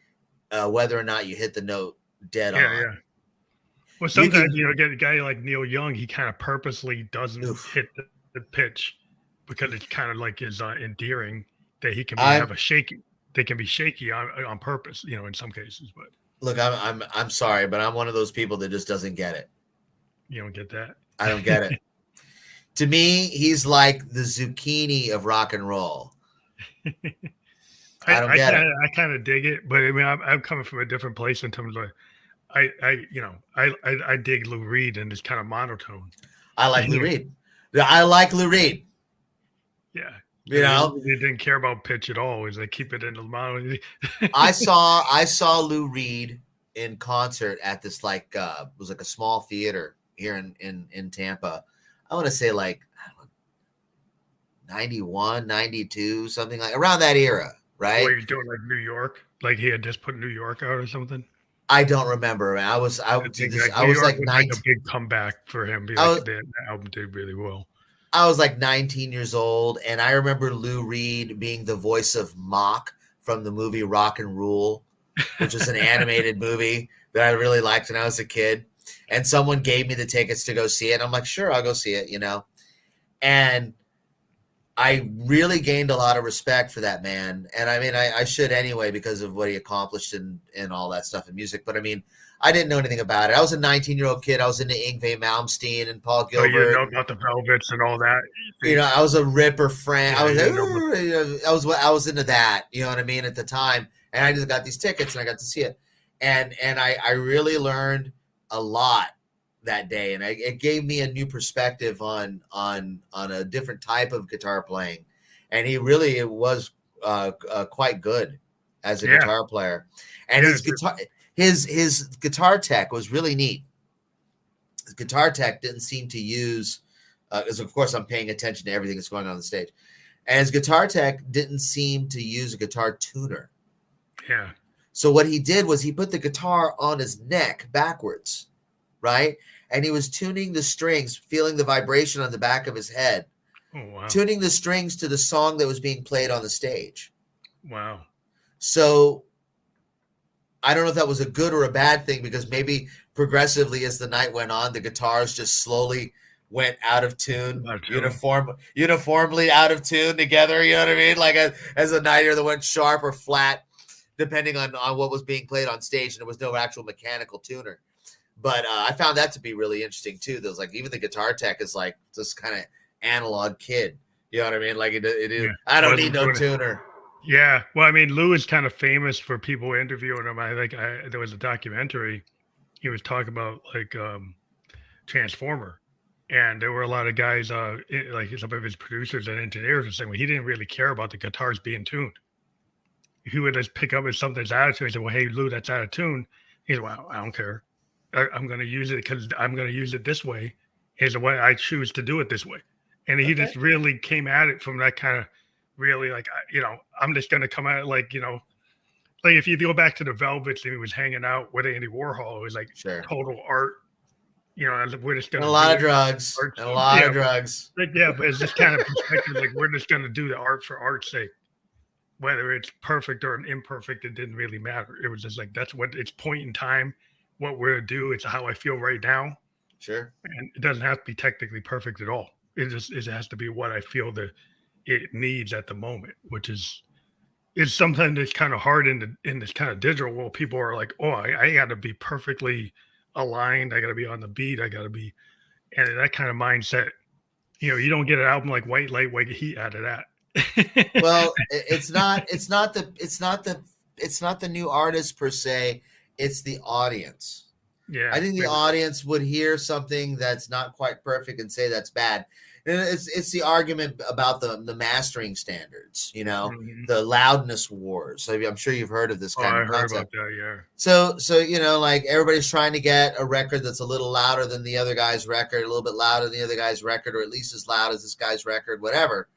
whether or not you hit the note dead on. Yeah. Well, sometimes get a guy like Neil Young. He kind of purposely doesn't hit the pitch because it's kind of like is endearing that he can have a shaky. They can be shaky on purpose, in some cases. But look, I'm sorry, but I'm one of those people that just doesn't get it. You don't get that? I don't get it. To me, he's like the zucchini of rock and roll. I don't get it. I kind of dig it, but I mean, I'm coming from a different place in terms of, I dig Lou Reed, and it's kind of monotone. I like Lou Reed. I like Lou Reed. Yeah. They didn't care about pitch at all. Is they keep it in the monotone. I saw Lou Reed in concert at this it was like a small theater here in Tampa. I want to say like 91, 92, something like around that era, right? Were you doing like New York? Like he had just put New York out or something? I don't remember. I was like 19. Like a big comeback for him. The album did really well. I was like 19 years old, and I remember Lou Reed being the voice of Mock from the movie Rock and Rule, which is an animated movie that I really liked when I was a kid. And someone gave me the tickets to go see it. And I'm like, sure, I'll go see it, And I really gained a lot of respect for that man. And I mean, I should anyway, because of what he accomplished and all that stuff in music. But I mean, I didn't know anything about it. I was a 19-year-old kid. I was into Yngwie Malmsteen and Paul Gilbert. Oh, you know about the Velvets and all that. I was a Ripper fan. I was into that. You know what I mean, at the time. And I just got these tickets and I got to see it. And I really learned a lot that day, and it gave me a new perspective on a different type of guitar playing. And he really was quite good as a guitar player. And his guitar tech was really neat. His guitar tech didn't seem to use, because of course I'm paying attention to everything that's going on the stage, and his guitar tech didn't seem to use a guitar tuner. Yeah. So what he did was he put the guitar on his neck backwards, right? And he was tuning the strings, feeling the vibration on the back of his head. Oh, wow. Tuning the strings to the song that was being played on the stage. Wow. So I don't know if that was a good or a bad thing, because maybe progressively as the night went on, the guitars just slowly went out of tune, uniformly out of tune together. You know what I mean? Like as a night either went sharp or flat. depending on what was being played on stage, and there was no actual mechanical tuner. But I found that to be really interesting too. There's like even the guitar tech is like this kind of analog kid. You know what I mean? Like it is. Yeah. I don't Wasn't need no doing it. tuner. Yeah. Well, I mean, Lou is kind of famous for people interviewing him. I think there was a documentary. He was talking about like Transformer. And there were a lot of guys, like some of his producers and engineers, were saying, well, he didn't really care about the guitars being tuned. He would just pick up if something's out of tune. He said, well, hey, Lou, that's out of tune. He said, well, I don't care. I'm going to use it because I'm going to use it this way. Is the way I choose to do it this way. And he just really came at it from that kind of really like, I'm just going to come at it like, like if you go back to the Velvets and he was hanging out with Andy Warhol, it was like total art. We're just going to a lot of drugs. And a lot of drugs. But it's just kind of perspective. Like we're just going to do the art for art's sake. Whether it's perfect or imperfect, it didn't really matter. It was just like, that's what it's point in time, what we're going to do. It's how I feel right now. Sure. And it doesn't have to be technically perfect at all. It has to be what I feel that it needs at the moment, which is sometimes it's kind of hard in this kind of digital world. People are like, oh, I got to be perfectly aligned. I got to be on the beat. I got to be, and that kind of mindset, you don't get an album like White Light, White Heat out of that. Well, it's not the new artist per se. It's the audience. Yeah, I think the audience would hear something that's not quite perfect and say that's bad. And it's the argument about the mastering standards, the loudness wars. So I'm sure you've heard of this kind of concept. I heard about that, yeah. So like everybody's trying to get a record that's a little louder than the other guy's record, a little bit louder than the other guy's record, or at least as loud as this guy's record, whatever.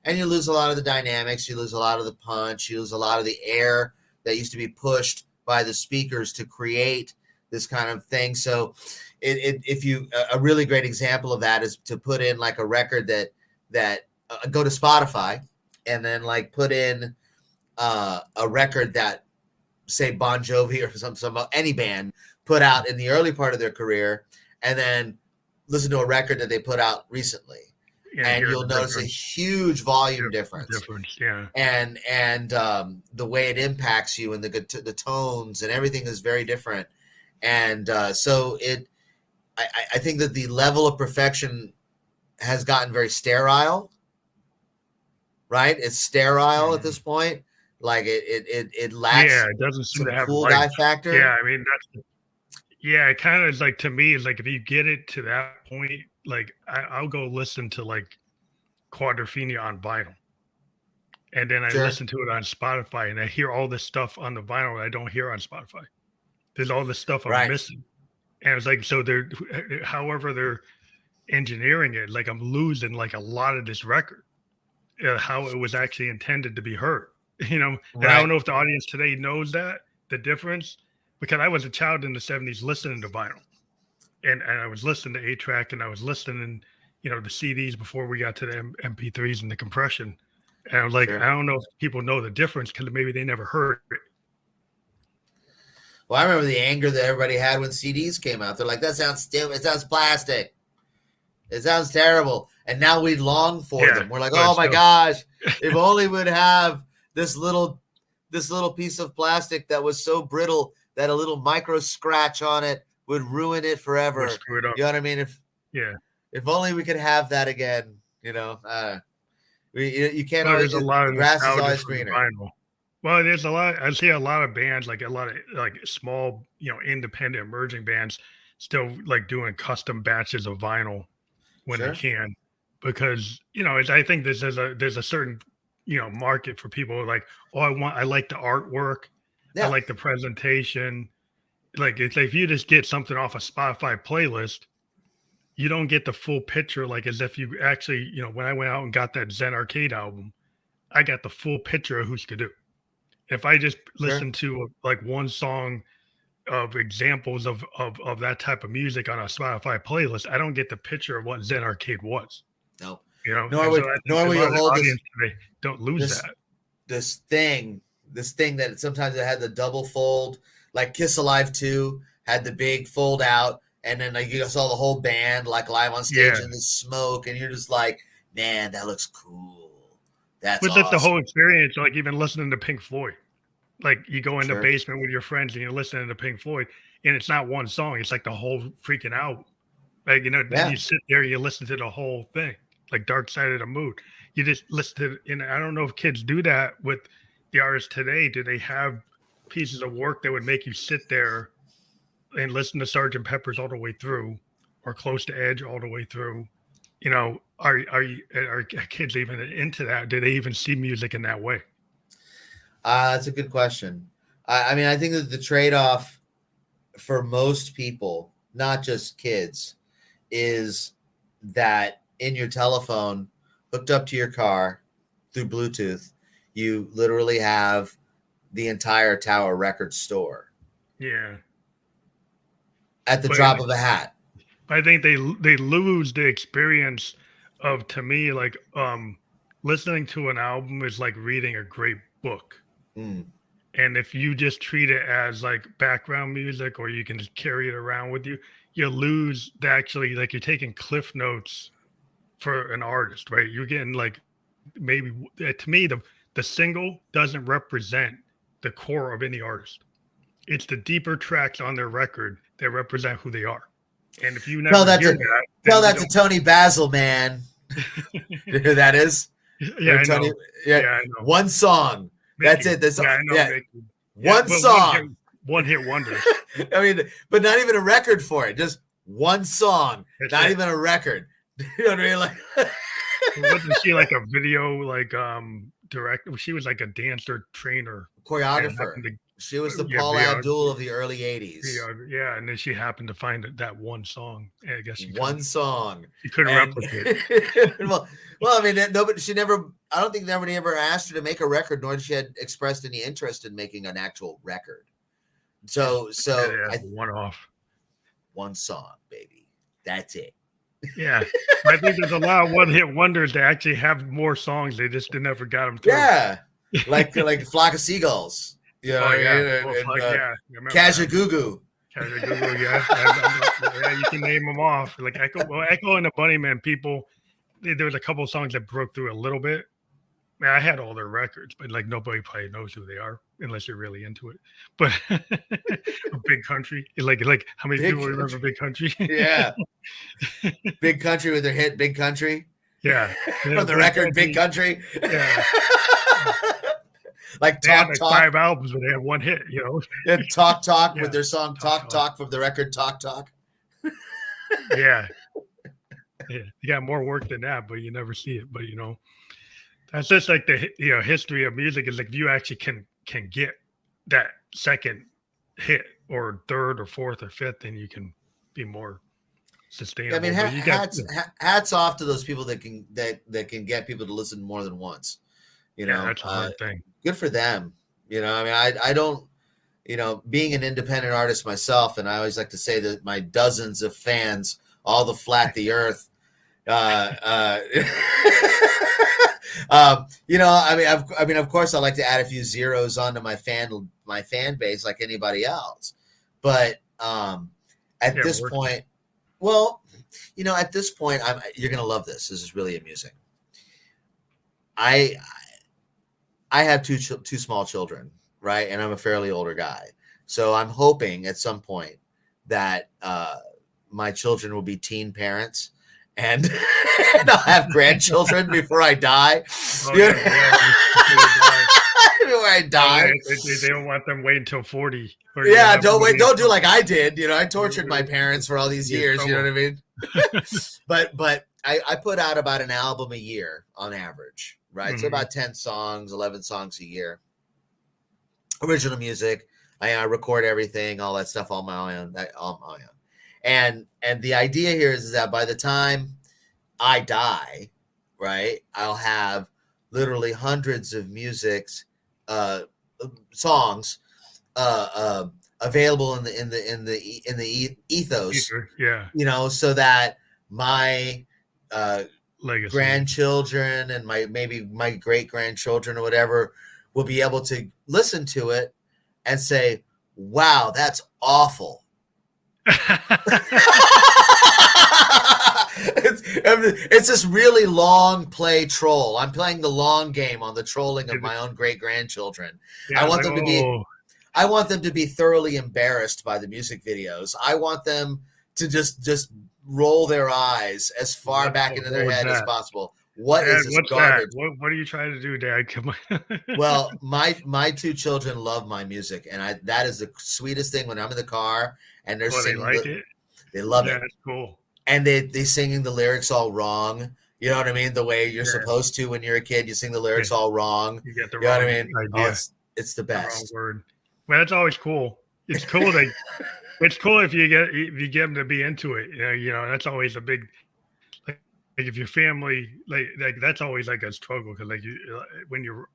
And you lose a lot of the dynamics, you lose a lot of the punch, you lose a lot of the air that used to be pushed by the speakers to create this kind of thing. So if you, a really great example of that is to put in like a record that go to Spotify and then like put in a record that say Bon Jovi or any band put out in the early part of their career, and then listen to a record that they put out recently. And you'll notice a huge volume difference. Yeah. And the way it impacts you and the tones and everything is very different. And so I think that the level of perfection has gotten very sterile, right? It's sterile at this point. Like it lacks. Yeah, it doesn't seem to have cool guy factor. Yeah, I mean it kind of is like, to me, it's like if you get it to that point, like I'll go listen to like Quadrophenia on vinyl, and then I listen to it on Spotify, and I hear all this stuff on the vinyl that I don't hear on Spotify. There's all this stuff I'm missing, and it's like, so however they're engineering it, like I'm losing like a lot of this record, how it was actually intended to be heard, And I don't know if the audience today knows that the difference, because I was a child in the 70s listening to vinyl. And I was listening to 8-track, and I was listening, the CDs before we got to the MP3s and the compression. And I was like, I don't know if people know the difference because maybe they never heard it. Well, I remember the anger that everybody had when CDs came out. They're like, that sounds stupid. It sounds plastic. It sounds terrible. And now we long for them. We're like, oh my gosh, if only we'd have this little piece of plastic that was so brittle that a little micro scratch on it would ruin it forever. You know what I mean? If only we could have that again. You can't always. There's a lot of grass is always greener. Vinyl. Well, there's a lot. I see a lot of bands, like a lot of like small, independent emerging bands, still like doing custom batches of vinyl when they can, because I think there's a certain market for people like, I like the artwork, I like the presentation. Like it's like if you just get something off a Spotify playlist, you don't get the full picture. Like as if you actually, when I went out and got that Zen Arcade album, I got the full picture of Husker Du. If I just listen to like one song of examples of that type of music on a Spotify playlist, I don't get the picture of what Zen Arcade was. No, nor will you hold this. Don't lose that. This thing that sometimes it had the double fold. Like Kiss Alive 2 had the big fold out, and then like you saw the whole band like live on stage in the smoke, and you're just like, man, that looks cool. That's awesome. The whole experience, like even listening to Pink Floyd. Like you go in the Sure. basement with your friends and you're listening to Pink Floyd, and it's not one song; it's like the whole freaking album. Like then Yeah. you sit there, you listen to the whole thing, like Dark Side of the Moon. You just listen to, and I don't know if kids do that with the artists today. Do they have pieces of work that would make you sit there and listen to Sergeant Pepper's all the way through, or Close to Edge all the way through? Are kids even into that? Do they even see music in that way? That's a good question. I mean, I think that the trade-off for most people, not just kids, is that in your telephone, hooked up to your car through Bluetooth, you literally have the entire Tower Record store Yeah, at the but drop of a hat. I think they lose the experience of, to me, like listening to an album is like reading a great book. Mm. And if you just treat it as like background music, or you can just carry it around with you, you lose the, actually, like you're taking cliff notes for an artist, right? You're getting like, maybe to me, the single doesn't represent the core of any artist. It's the deeper tracks on their record that represent who they are. And if you Tell never that hear to that, tell then you that to don't. Tony Basil, man. You know who that is? Yeah, I Tony, know. yeah, Yeah, I know. one song. That's Mickey. it. That's Yeah, I know yeah, Mickey. Yeah, one but song. one hit wonders. I mean, but not even a record for it. Just one song. That's Not it. even a record. You know what I mean? Like, Wasn't she like a video, like director? She was like a dancer trainer and choreographer. happened to, She was the yeah, Paul Abdul of the early '80s. yeah, and then she happened to find that one song. And I guess One song, she couldn't and replicate. well, I mean, nobody. She never. I don't think nobody ever asked her to make a record, nor did she had expressed any interest in making an actual record. So, Yeah, one off. one song, baby. That's it. Yeah, I think there's a lot of one hit wonders that actually have more songs. They just never got them through. Yeah, like Flock of Seagulls. You know, Oh yeah, and, yeah. Kajagoogoo. Kajagoogoo, yeah. Yeah, you can name them off. Like Echo, well, Echo and the Bunnymen people. There was a couple of songs that broke through a little bit. Man, I had all their records, but like nobody probably knows who they are unless you're really into it. But Big Country, like how many people remember Big Country? Yeah, Big Country with their hit "Big Country." Yeah, from the record "Big Country." Yeah. Like they had like 5 albums, but they had one hit, you know. Yeah, Talk Yeah. with their song Talk from the record Talk. Yeah. Yeah, you got more work than that, but you never see it. But that's just like the history of music, is like if you actually can get that second hit or third or fourth or fifth, then you can be more sustainable. I mean, hats off to those people that can get people to listen more than once. That's a hard thing. Good for them. I mean, I don't, being an independent artist myself, and I always like to say that my dozens of fans, all the flat the earth, I mean, of course, I like to add a few zeros onto my fan base like anybody else. But at this point, at this point, you're gonna love this. This is really amusing. I have two small children, right? And I'm a fairly older guy. So I'm hoping at some point that my children will be teen parents and I'll have grandchildren before I die. Oh, yeah, before I die. They don't want them waiting until 40. Yeah, don't do like I did. I tortured my parents for all these years. You know what I mean? But I put out about an album a year on average, right? Mm-hmm. So about 10 songs, 11 songs a year. Original music. I record everything, all that stuff on my own. And the idea here is that by the time I die, right, I'll have literally hundreds of songs available in the ethos. Yeah. So that my legacy grandchildren and maybe my great grandchildren or whatever will be able to listen to it and say, "Wow, that's awful." it's this really long play troll. I'm playing the long game on the trolling of my own great grandchildren. Yeah, I want like, them to be. I want them to be thoroughly embarrassed by the music videos. I want them to just roll their eyes as far back into their head as possible. What Dad, is this what's garbage? that? What are you trying to do, Dad? Come on. Well, my two children love my music, and that is the sweetest thing when I'm in the car and they're Oh, they singing. like it? They love Yeah, it, that's cool. and they singing the lyrics all wrong. You know what I mean? The way you're Yeah. supposed to when you're a kid, you sing the lyrics all wrong. You get the You know wrong what I mean? idea. Oh, it's the The wrong best. word. Well, that's always cool. It's cool. It's cool if you get them to be into it. You know, that's always a big, like if your family like that's always like a struggle because like when you're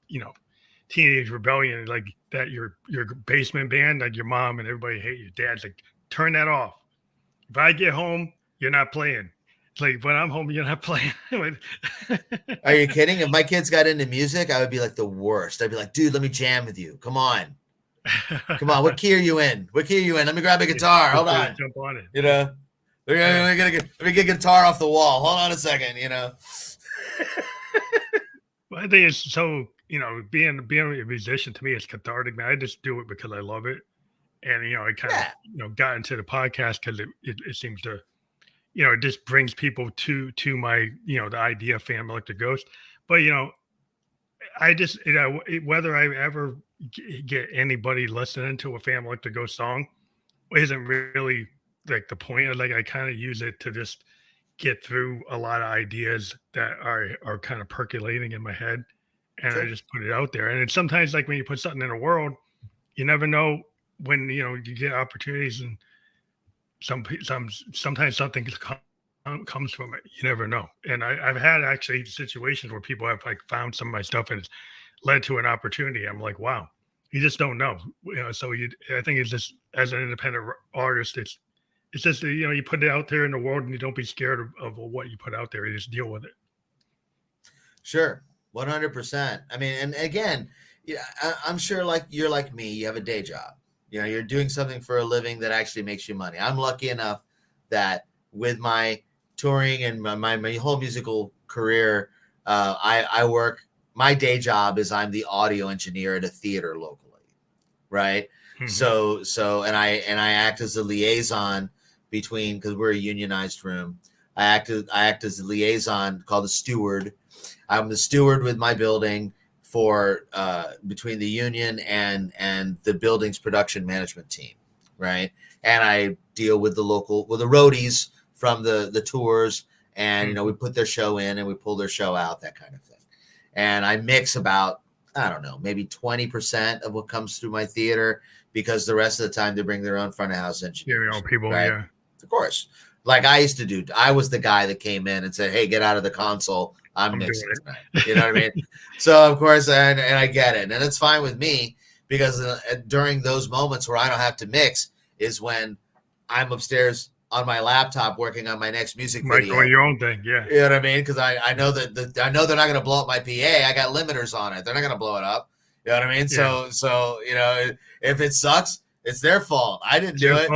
teenage rebellion like that your basement band like your mom and everybody hate your dad's like turn that off. If I get home, you're not playing. It's like when I'm home, you're not playing. Are you kidding? If my kids got into music, I would be like the worst. I'd be like, dude, let me jam with you. Come on. Come on. What key are you in? What key are you in? Let me grab a guitar. Hold on. Jump on it. You know, let me get a guitar off the wall. Hold on a second, you know. Well, I think it's so, being a musician to me is cathartic, man. I just do it because I love it. And, I kind of, got into the podcast because it seems to, it just brings people to my, the idea of Family Like the Ghost. But, I just, whether I ever get anybody listening to a Family Like the Ghost song isn't really like the point. Like I kind of use it to just get through a lot of ideas that are kind of percolating in my head, and I just put it out there. And it's sometimes like when you put something in the world, you never know when you get opportunities, and sometimes something comes from it. You never know. And I've had actually situations where people have like found some of my stuff and it's led to an opportunity. I'm like, wow, you just don't know. So I think it's just as an independent artist, it's just you put it out there in the world and you don't be scared of what you put out there. You just deal with it. Sure, 100%. I mean, and again, I'm sure like you're like me, you have a day job. You're doing something for a living that actually makes you money. I'm lucky enough that with my touring and my whole musical career, I work. My day job is I'm the audio engineer at a theater locally, right? Mm-hmm. So and I act as a liaison between, because we're a unionized room. I act as a liaison called the steward. I'm the steward with my building for between the union and the building's production management team, right? And I deal with the roadies from the tours, and we put their show in and we pull their show out, that kind of thing. And I mix about, I don't know, maybe 20% of what comes through my theater, because the rest of the time they bring their own front of house engineers. Your own people, right? Yeah. Of course. Like I used to do. I was the guy that came in and said, hey, get out of the console. I'm mixing tonight. You know what I mean? So, of course, and I get it. And it's fine with me, because during those moments where I don't have to mix is when I'm upstairs on my laptop working on my next music video. Doing your own thing, yeah. You know what I mean? Because I know that I know they're not going to blow up my PA. I got limiters on it. They're not going to blow it up. You know what I mean? Yeah. So if it sucks, it's their fault. I didn't do it.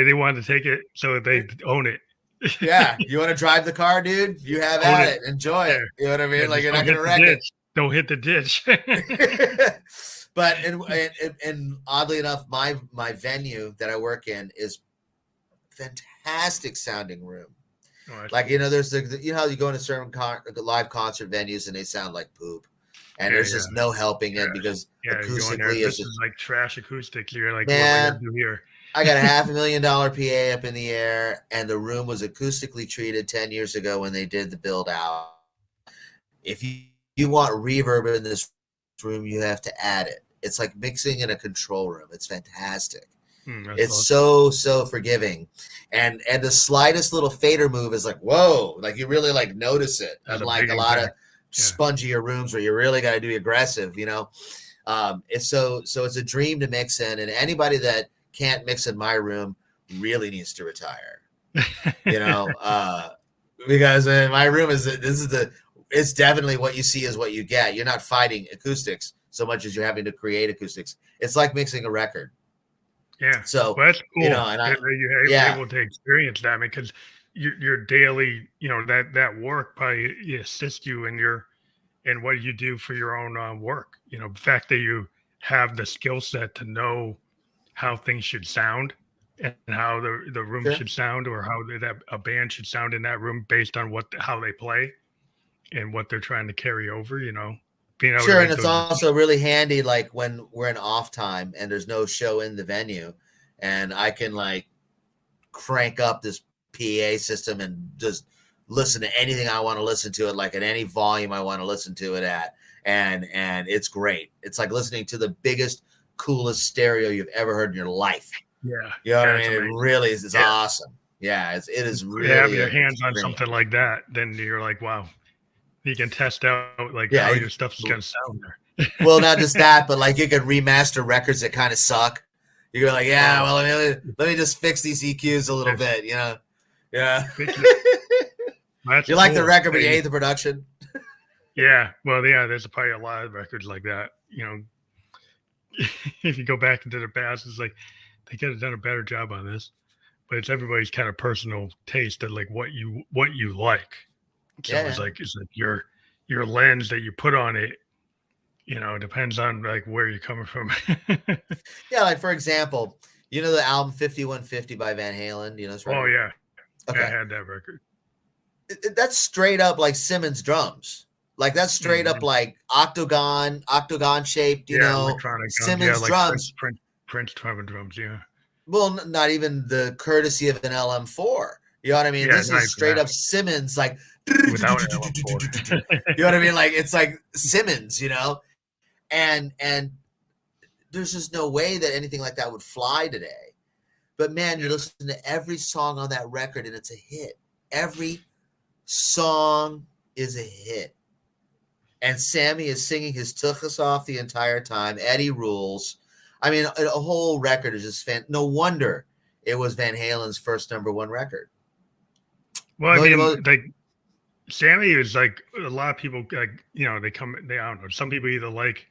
They wanted to take it, so they own it. Yeah, you want to drive the car, dude? You have at it. Enjoy it. You know what I mean? Yeah, like you're not going to wreck it. Don't hit the ditch. But and oddly enough, my venue that I work in is fantastic sounding room. Like there's how you go into certain live concert venues and they sound like poop, and there's just no helping it because acoustically this is like trash acoustics. You're like, man, what am I gonna do here? I got a $500,000 PA up in the air, and the room was acoustically treated 10 years ago when they did the build out. If you want reverb in this room, you have to add it. It's like mixing in a control room. It's fantastic. It's awesome. so forgiving, and the slightest little fader move is like, whoa, like you really like notice it. Unlike a lot of spongier rooms where you really got to do aggressive, it's so it's a dream to mix in, and anybody that can't mix in my room really needs to retire. Because my room it's definitely what you see is what you get. You're not fighting acoustics so much as you're having to create acoustics. It's like mixing a record. Yeah. So that's cool. And you're able to experience that, because your daily, that work probably assist you in what you do for your own work. The fact that you have the skill set to know how things should sound and how the room Sure. should sound, or how that a band should sound in that room based on how they play and what they're trying to carry over. Being able to Sure, and make it's those also really handy, like when we're in off time and there's no show in the venue, and I can like crank up this PA system and just listen to anything I want to listen to it, like at any volume I want to listen to it at, and it's great. It's like listening to the biggest, coolest stereo you've ever heard in your life. Yeah, You know what I it's mean? It amazing. really is. It's Yeah. awesome. Yeah, it is really Have your an hands on experience. something like that, then you're like, wow, you can test out like Yeah. how your stuff is going to sound there. Well, not just that, but like you can remaster records that kind of suck. You go like, yeah, well, let me just fix these EQs a little bit, Yeah. That's You like the cool. record, but you hate the production. Yeah, well, yeah, there's probably a lot of records like that. If you go back into the past, it's like they could have done a better job on this, but it's everybody's kind of personal taste of like what you like. So Yeah. it's like your lens that you put on it. Depends on like where you're coming from. Yeah, like for example, the album 5150 by Van Halen. This record? Oh yeah, Okay. I had that record. That's straight up like Simmons drums. Like that's straight up like octagon shaped, electronic Simmons like drums. Prince drums, yeah. Well, not even the courtesy of an LM4. You know what I mean? Yeah, This is straight up Simmons, like without an LM4. You know what I mean? Like it's like Simmons, and there's just no way that anything like that would fly today. But man, you listen to every song on that record and it's a hit. Every song is a hit. And Sammy is singing his tuchus off the entire time. Eddie rules. I mean, a whole record is just no wonder it was Van Halen's first #1 record. Well, I mean, like Sammy is like a lot of people, like they I don't know. Some people either like,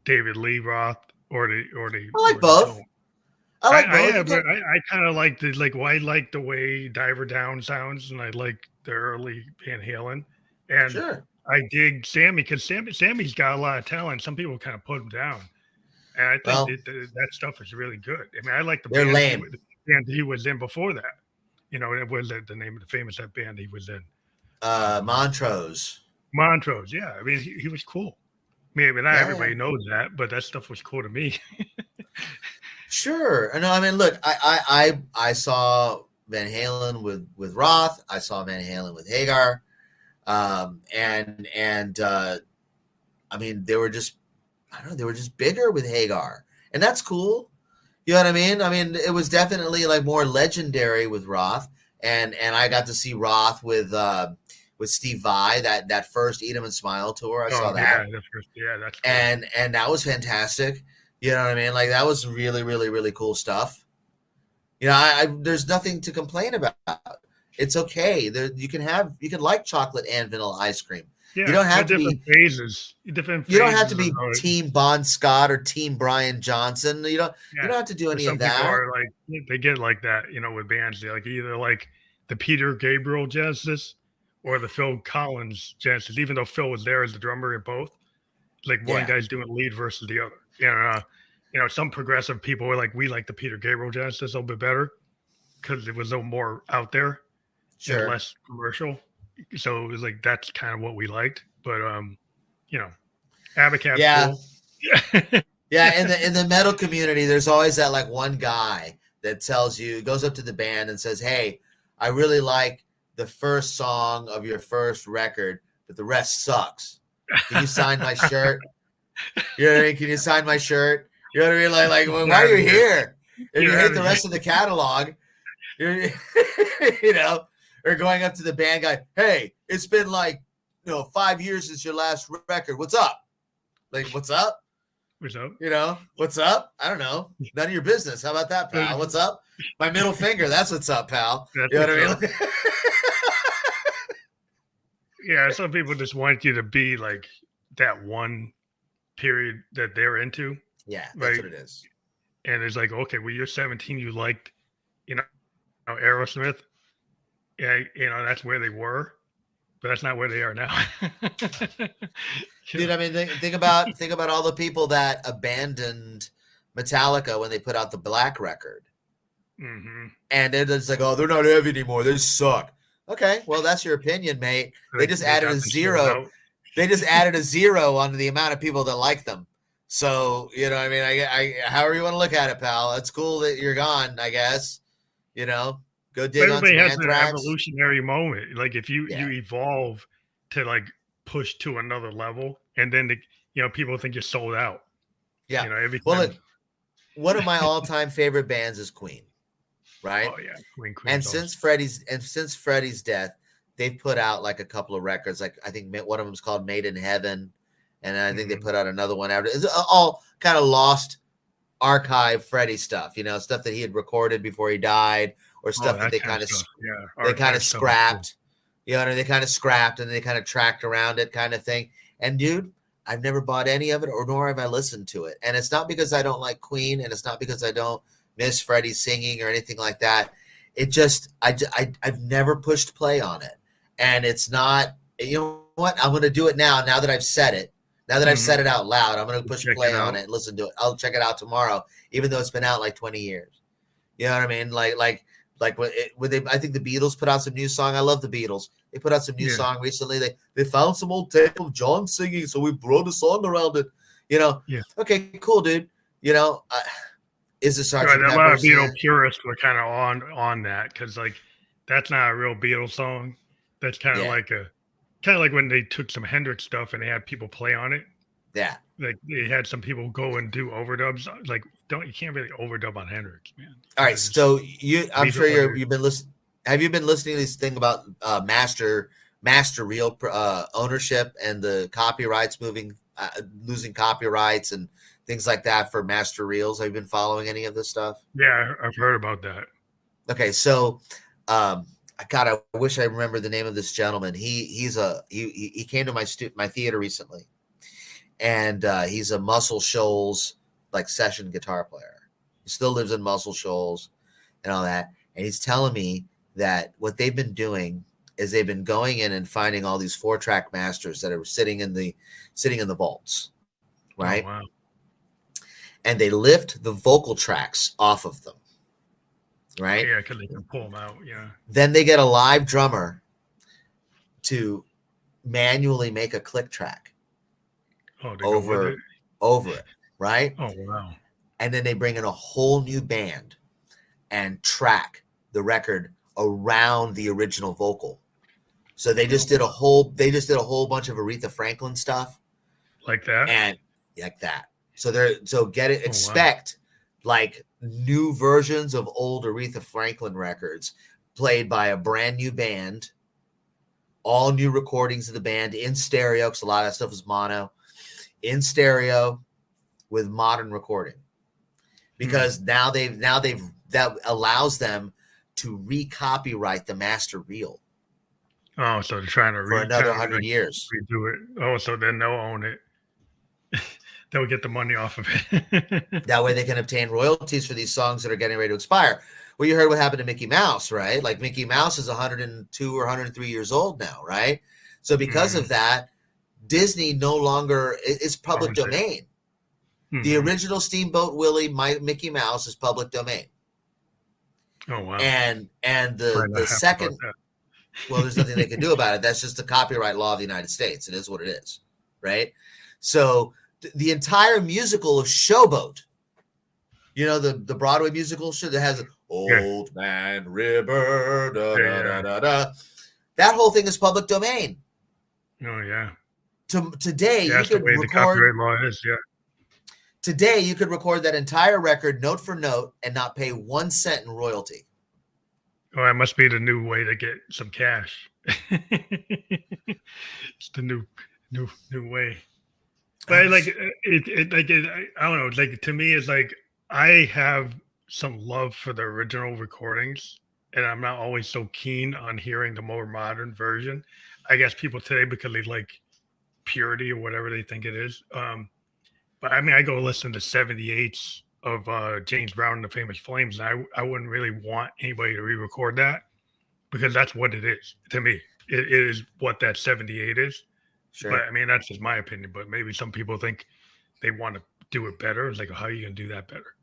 David Lee Roth or they. I like both. I like both. But I kind of like I like the way Diver Down sounds, and I like the early Van Halen, and sure. I dig Sammy because Sammy's got a lot of talent. Some people kind of put him down, and I think that stuff is really good. I mean, I like the band he was in before that. It was the name of the famous band he was in. Montrose. Montrose, yeah. I mean, he was cool. Maybe not everybody knows that, but that stuff was cool to me. Sure. No, I mean, look, I saw Van Halen with Roth. I saw Van Halen with Hagar. And I mean, they were just bigger with Hagar, and that's cool. You know what I mean? I mean, it was definitely like more legendary with Roth, and I got to see Roth with Steve Vai, that first Eat 'Em and Smile tour. I saw that. That's cool. And that was fantastic. You know what I mean? Like that was really, really, really cool stuff. There's nothing to complain about. It's okay. You can like chocolate and vanilla ice cream. Yeah, you don't have to different be phases. You don't have to be Team Bon Scott or Team Brian Johnson. You don't have to do any of that. Some people are like they get like that, with bands. They like either like the Peter Gabriel Genesis or the Phil Collins Genesis. Even though Phil was there as the drummer in both, like one guy's doing lead versus the other. Some progressive people were like, we like the Peter Gabriel Genesis a little bit better because it was a little more out there. Sure. And less commercial, so it was like that's kind of what we liked. But Abacab, cool. In the metal community, there's always that like one guy that goes up to the band and says, "Hey, I really like the first song of your first record, but the rest sucks. Can you sign my shirt? You know what I mean? Can you sign my shirt? You know what I mean? Like why are you here? If you hate the rest of the catalog, or going up to the band guy, hey, it's been like 5 years since your last record. What's up? Like, what's up? What's up? What's up? I don't know. None of your business. How about that, pal? What's up? My middle finger. That's what's up, pal. That's you know what I mean? Yeah, some people just want you to be like that one period that they're into. Yeah, that's what it is. And it's like, okay, well, you're 17. You liked, Aerosmith. Yeah, that's where they were, but that's not where they are now. You Dude, know? I mean, think about all the people that abandoned Metallica when they put out the Black record, Mm-hmm. and it's like, oh, they're not heavy anymore. They suck. Okay, well, that's your opinion, mate. They just They added got a themselves zero. out. They just added a zero onto the amount of people that like them. So I mean, however you want to look at it, pal. It's cool that you're gone. I guess go dig on Everybody some has an Anthrax. evolutionary moment. Like if you Yeah, evolve to like push to another level, and then people think you're sold out. yeah. Every Well, time. look, one of my all-time favorite bands is Queen, right? Oh yeah, And Queen's since awesome. Freddie's death, they've put out like a couple of records. Like I think one of them is called Made in Heaven, and I think they Mm-hmm. put out another one after. It's all kind of lost archive Freddie stuff, stuff that he had recorded before he died, or Oh, stuff that that kind of stuff. Yeah, they kind archive of stuff is cool. scrapped. They kind of scrapped and they kind of tracked around it, kind of thing. And dude, I've never bought any of it, or nor have I listened to it. And it's not because I don't like Queen, and it's not because I don't miss Freddie singing or anything like that. It just, I've never pushed play on it, and it's not. You know what? I'm going to do it now. Now that I've said it, now that I've Mm-hmm. said it out loud, I'm going to push Check it play on out. it and listen to it. I'll check it out tomorrow, even though it's been out like 20 years. You know what I mean? Like when they, I think the Beatles put out some new song. I love the Beatles. They put out some new Yeah. song recently. They found some old tape of John singing, so we wrote a song around it. Yeah. Okay, cool, dude. Is it Right. Sergeant A lot of Pepper's? Beatle purists were kind of on that because like that's not a real Beatles song. That's Yeah, kind of like when they took some Hendrix stuff and they had people play on it. yeah. Like they had some people go and do overdubs. Like you can't really overdub on Hendrix, man. All right, Those are just so I'm leave it sure what it is. you've been listening. Have you been listening to this thing about master reel ownership and the copyrights losing copyrights and things like that for master reels? Have you been following any of this stuff? Yeah, I've heard about that. Okay, so I wish I remember the name of this gentleman. He came to my theater recently, and he's a Muscle Shoals like session guitar player. He still lives in Muscle Shoals and all that. And he's telling me that what they've been doing is they've been going in and finding all these 4-track masters that are sitting in the vaults, Oh right? wow. And they lift the vocal tracks off of them, Oh right? yeah, because they can pull them out. Yeah. Then they get a live drummer to manually make a click track Oh, to go with over it. over it, right? Oh wow. And then they bring in a whole new band and track the record around the original vocal. So they Oh just did a wow. whole bunch of Aretha Franklin stuff, Like that. and like that. Oh wow. Expect like new versions of old Aretha Franklin records played by a brand new band, all new recordings of the band in stereo, because a lot of that stuff is mono, in stereo with modern recording. Hmm. Because now they've that allows them to recopyright the master reel Oh, so they're trying to for kind another of 100 like years. redo it. Oh, so then they'll own it. They'll get the money off of it. That way they can obtain royalties for these songs that are getting ready to expire. Well, you heard what happened to Mickey Mouse, right? Like Mickey Mouse is 102 or 103 years old now, right? So because Mm, of that, Disney no longer is public owns it. domain. The Hmm. original Steamboat Willie, Mickey Mouse is public domain. Oh wow. And Probably the not happy about second, that. well, there's nothing they can do about it. That's just the copyright law of the United States. It is what it is, right? So the entire musical of Showboat, the Broadway musical show that has Yeah. Old Man River, da, Yeah. da, Yeah. da, da, da. That whole thing is public domain. Oh yeah. Today, Yeah, you that's the could way the record. copyright law is. Yeah. Today, you could record that entire record note for note and not pay 1 cent in royalty. Oh, that must be the new way to get some cash. It's the new way. But like I don't know. Like to me, it's like I have some love for the original recordings, and I'm not always so keen on hearing the more modern version. I guess people today because they like purity or whatever they think it is. But I mean, I go listen to 78s of James Brown and the Famous Flames, and I wouldn't really want anybody to re-record that. because that's what it is to me. It is what that 78 is. Sure. But I mean, that's just my opinion. But maybe some people think they want to do it better. It's like, how are you going to do that better?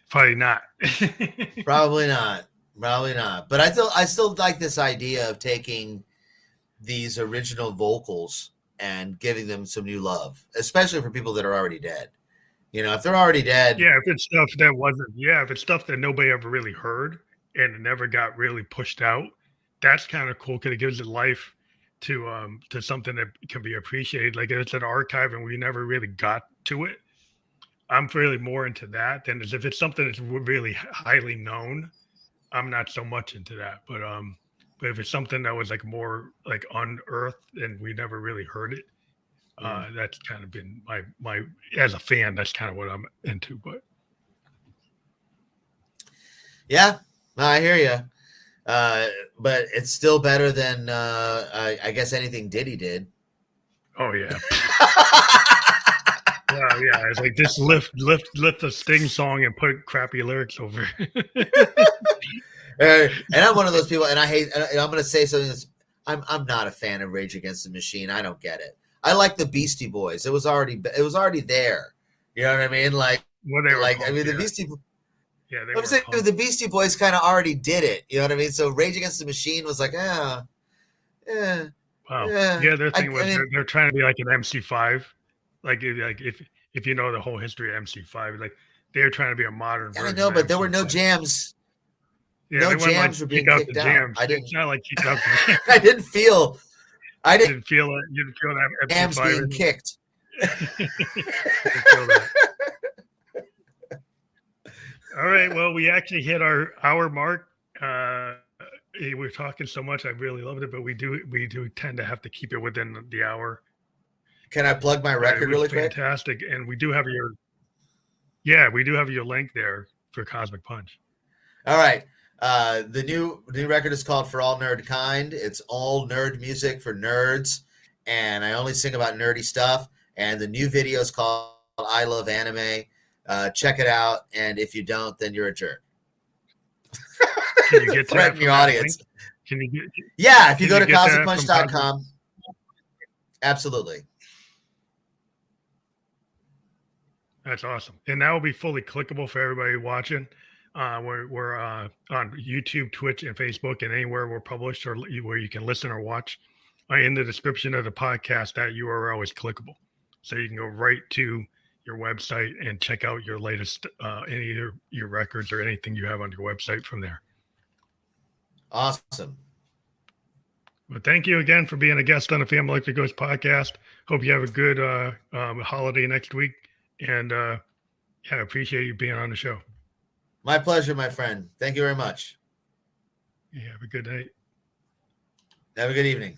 Probably not. Probably not. Probably not. But I still like this idea of taking these original vocals and giving them some new love, especially for people that are already dead. You know, if they're already dead. Yeah, if it's stuff that wasn't, yeah, if it's stuff that nobody ever really heard and it never got really pushed out, that's kind of cool because it gives it life to something that can be appreciated. Like if it's an archive and we never really got to it, I'm really more into that than as if it's something that's really highly known. I'm not so much into that, but if it's something that was like more like unearthed and we never really heard it, that's kind of been my as a fan. That's kind of what I'm into. But Yeah, no, I hear you. But it's still better than I guess anything Diddy did. oh yeah, yeah. It's like just lift the Sting song and put crappy lyrics over. And I'm one of those people, and I hate. And I'm going to say something that's. I'm not a fan of Rage Against the Machine. I don't get it. I like the Beastie Boys. It was already there. You know what I mean? Like, Well, they were like punk, I mean, the yeah. Beastie. Yeah, they I'm were saying punk. the Beastie Boys kind of already did it. You know what I mean? So Rage Against the Machine was like, Wow. yeah. Yeah, their thing was mean, they're trying to be like an MC5, like if you know the whole history of MC5, like they're trying to be a modern version. I know, but there were no MC5. jams. Yeah, No they weren't like jams were being kick out kicked the out. jams. I didn't. It's not like kick out the jams. I didn't feel. I You didn't. didn't feel it. You didn't feel that Jams MC5. being kicked. You didn't feel that. All right. Well, we actually hit our hour mark. We're talking so much. I really loved it, but we do tend to have to keep it within the hour. Can I plug my record really quick? Fantastic, and we do have your link there for Cosmic Punch. All right. The new record is called For All Nerd Kind. It's all nerd music for nerds, and I only sing about nerdy stuff. And the new video is called I Love Anime. Check it out, and if you don't, then you're a jerk. Can you get to Threaten your audience? Link? Can you get? Yeah, if you go to get that from cosmicpunch.com. Absolutely. That's awesome, and that will be fully clickable for everybody watching. We're on YouTube, Twitch, and Facebook, and anywhere we're published or where you can listen or watch. In the description of the podcast, that URL is clickable, so you can go right to your website and check out your latest any of your records or anything you have on your website from there. Awesome. Well, thank you again for being a guest on the Family Electric Ghost podcast. Hope you have a good holiday next week, and I appreciate you being on the show. My pleasure, my friend. Thank you very much. Yeah, have a good night. Have a good evening.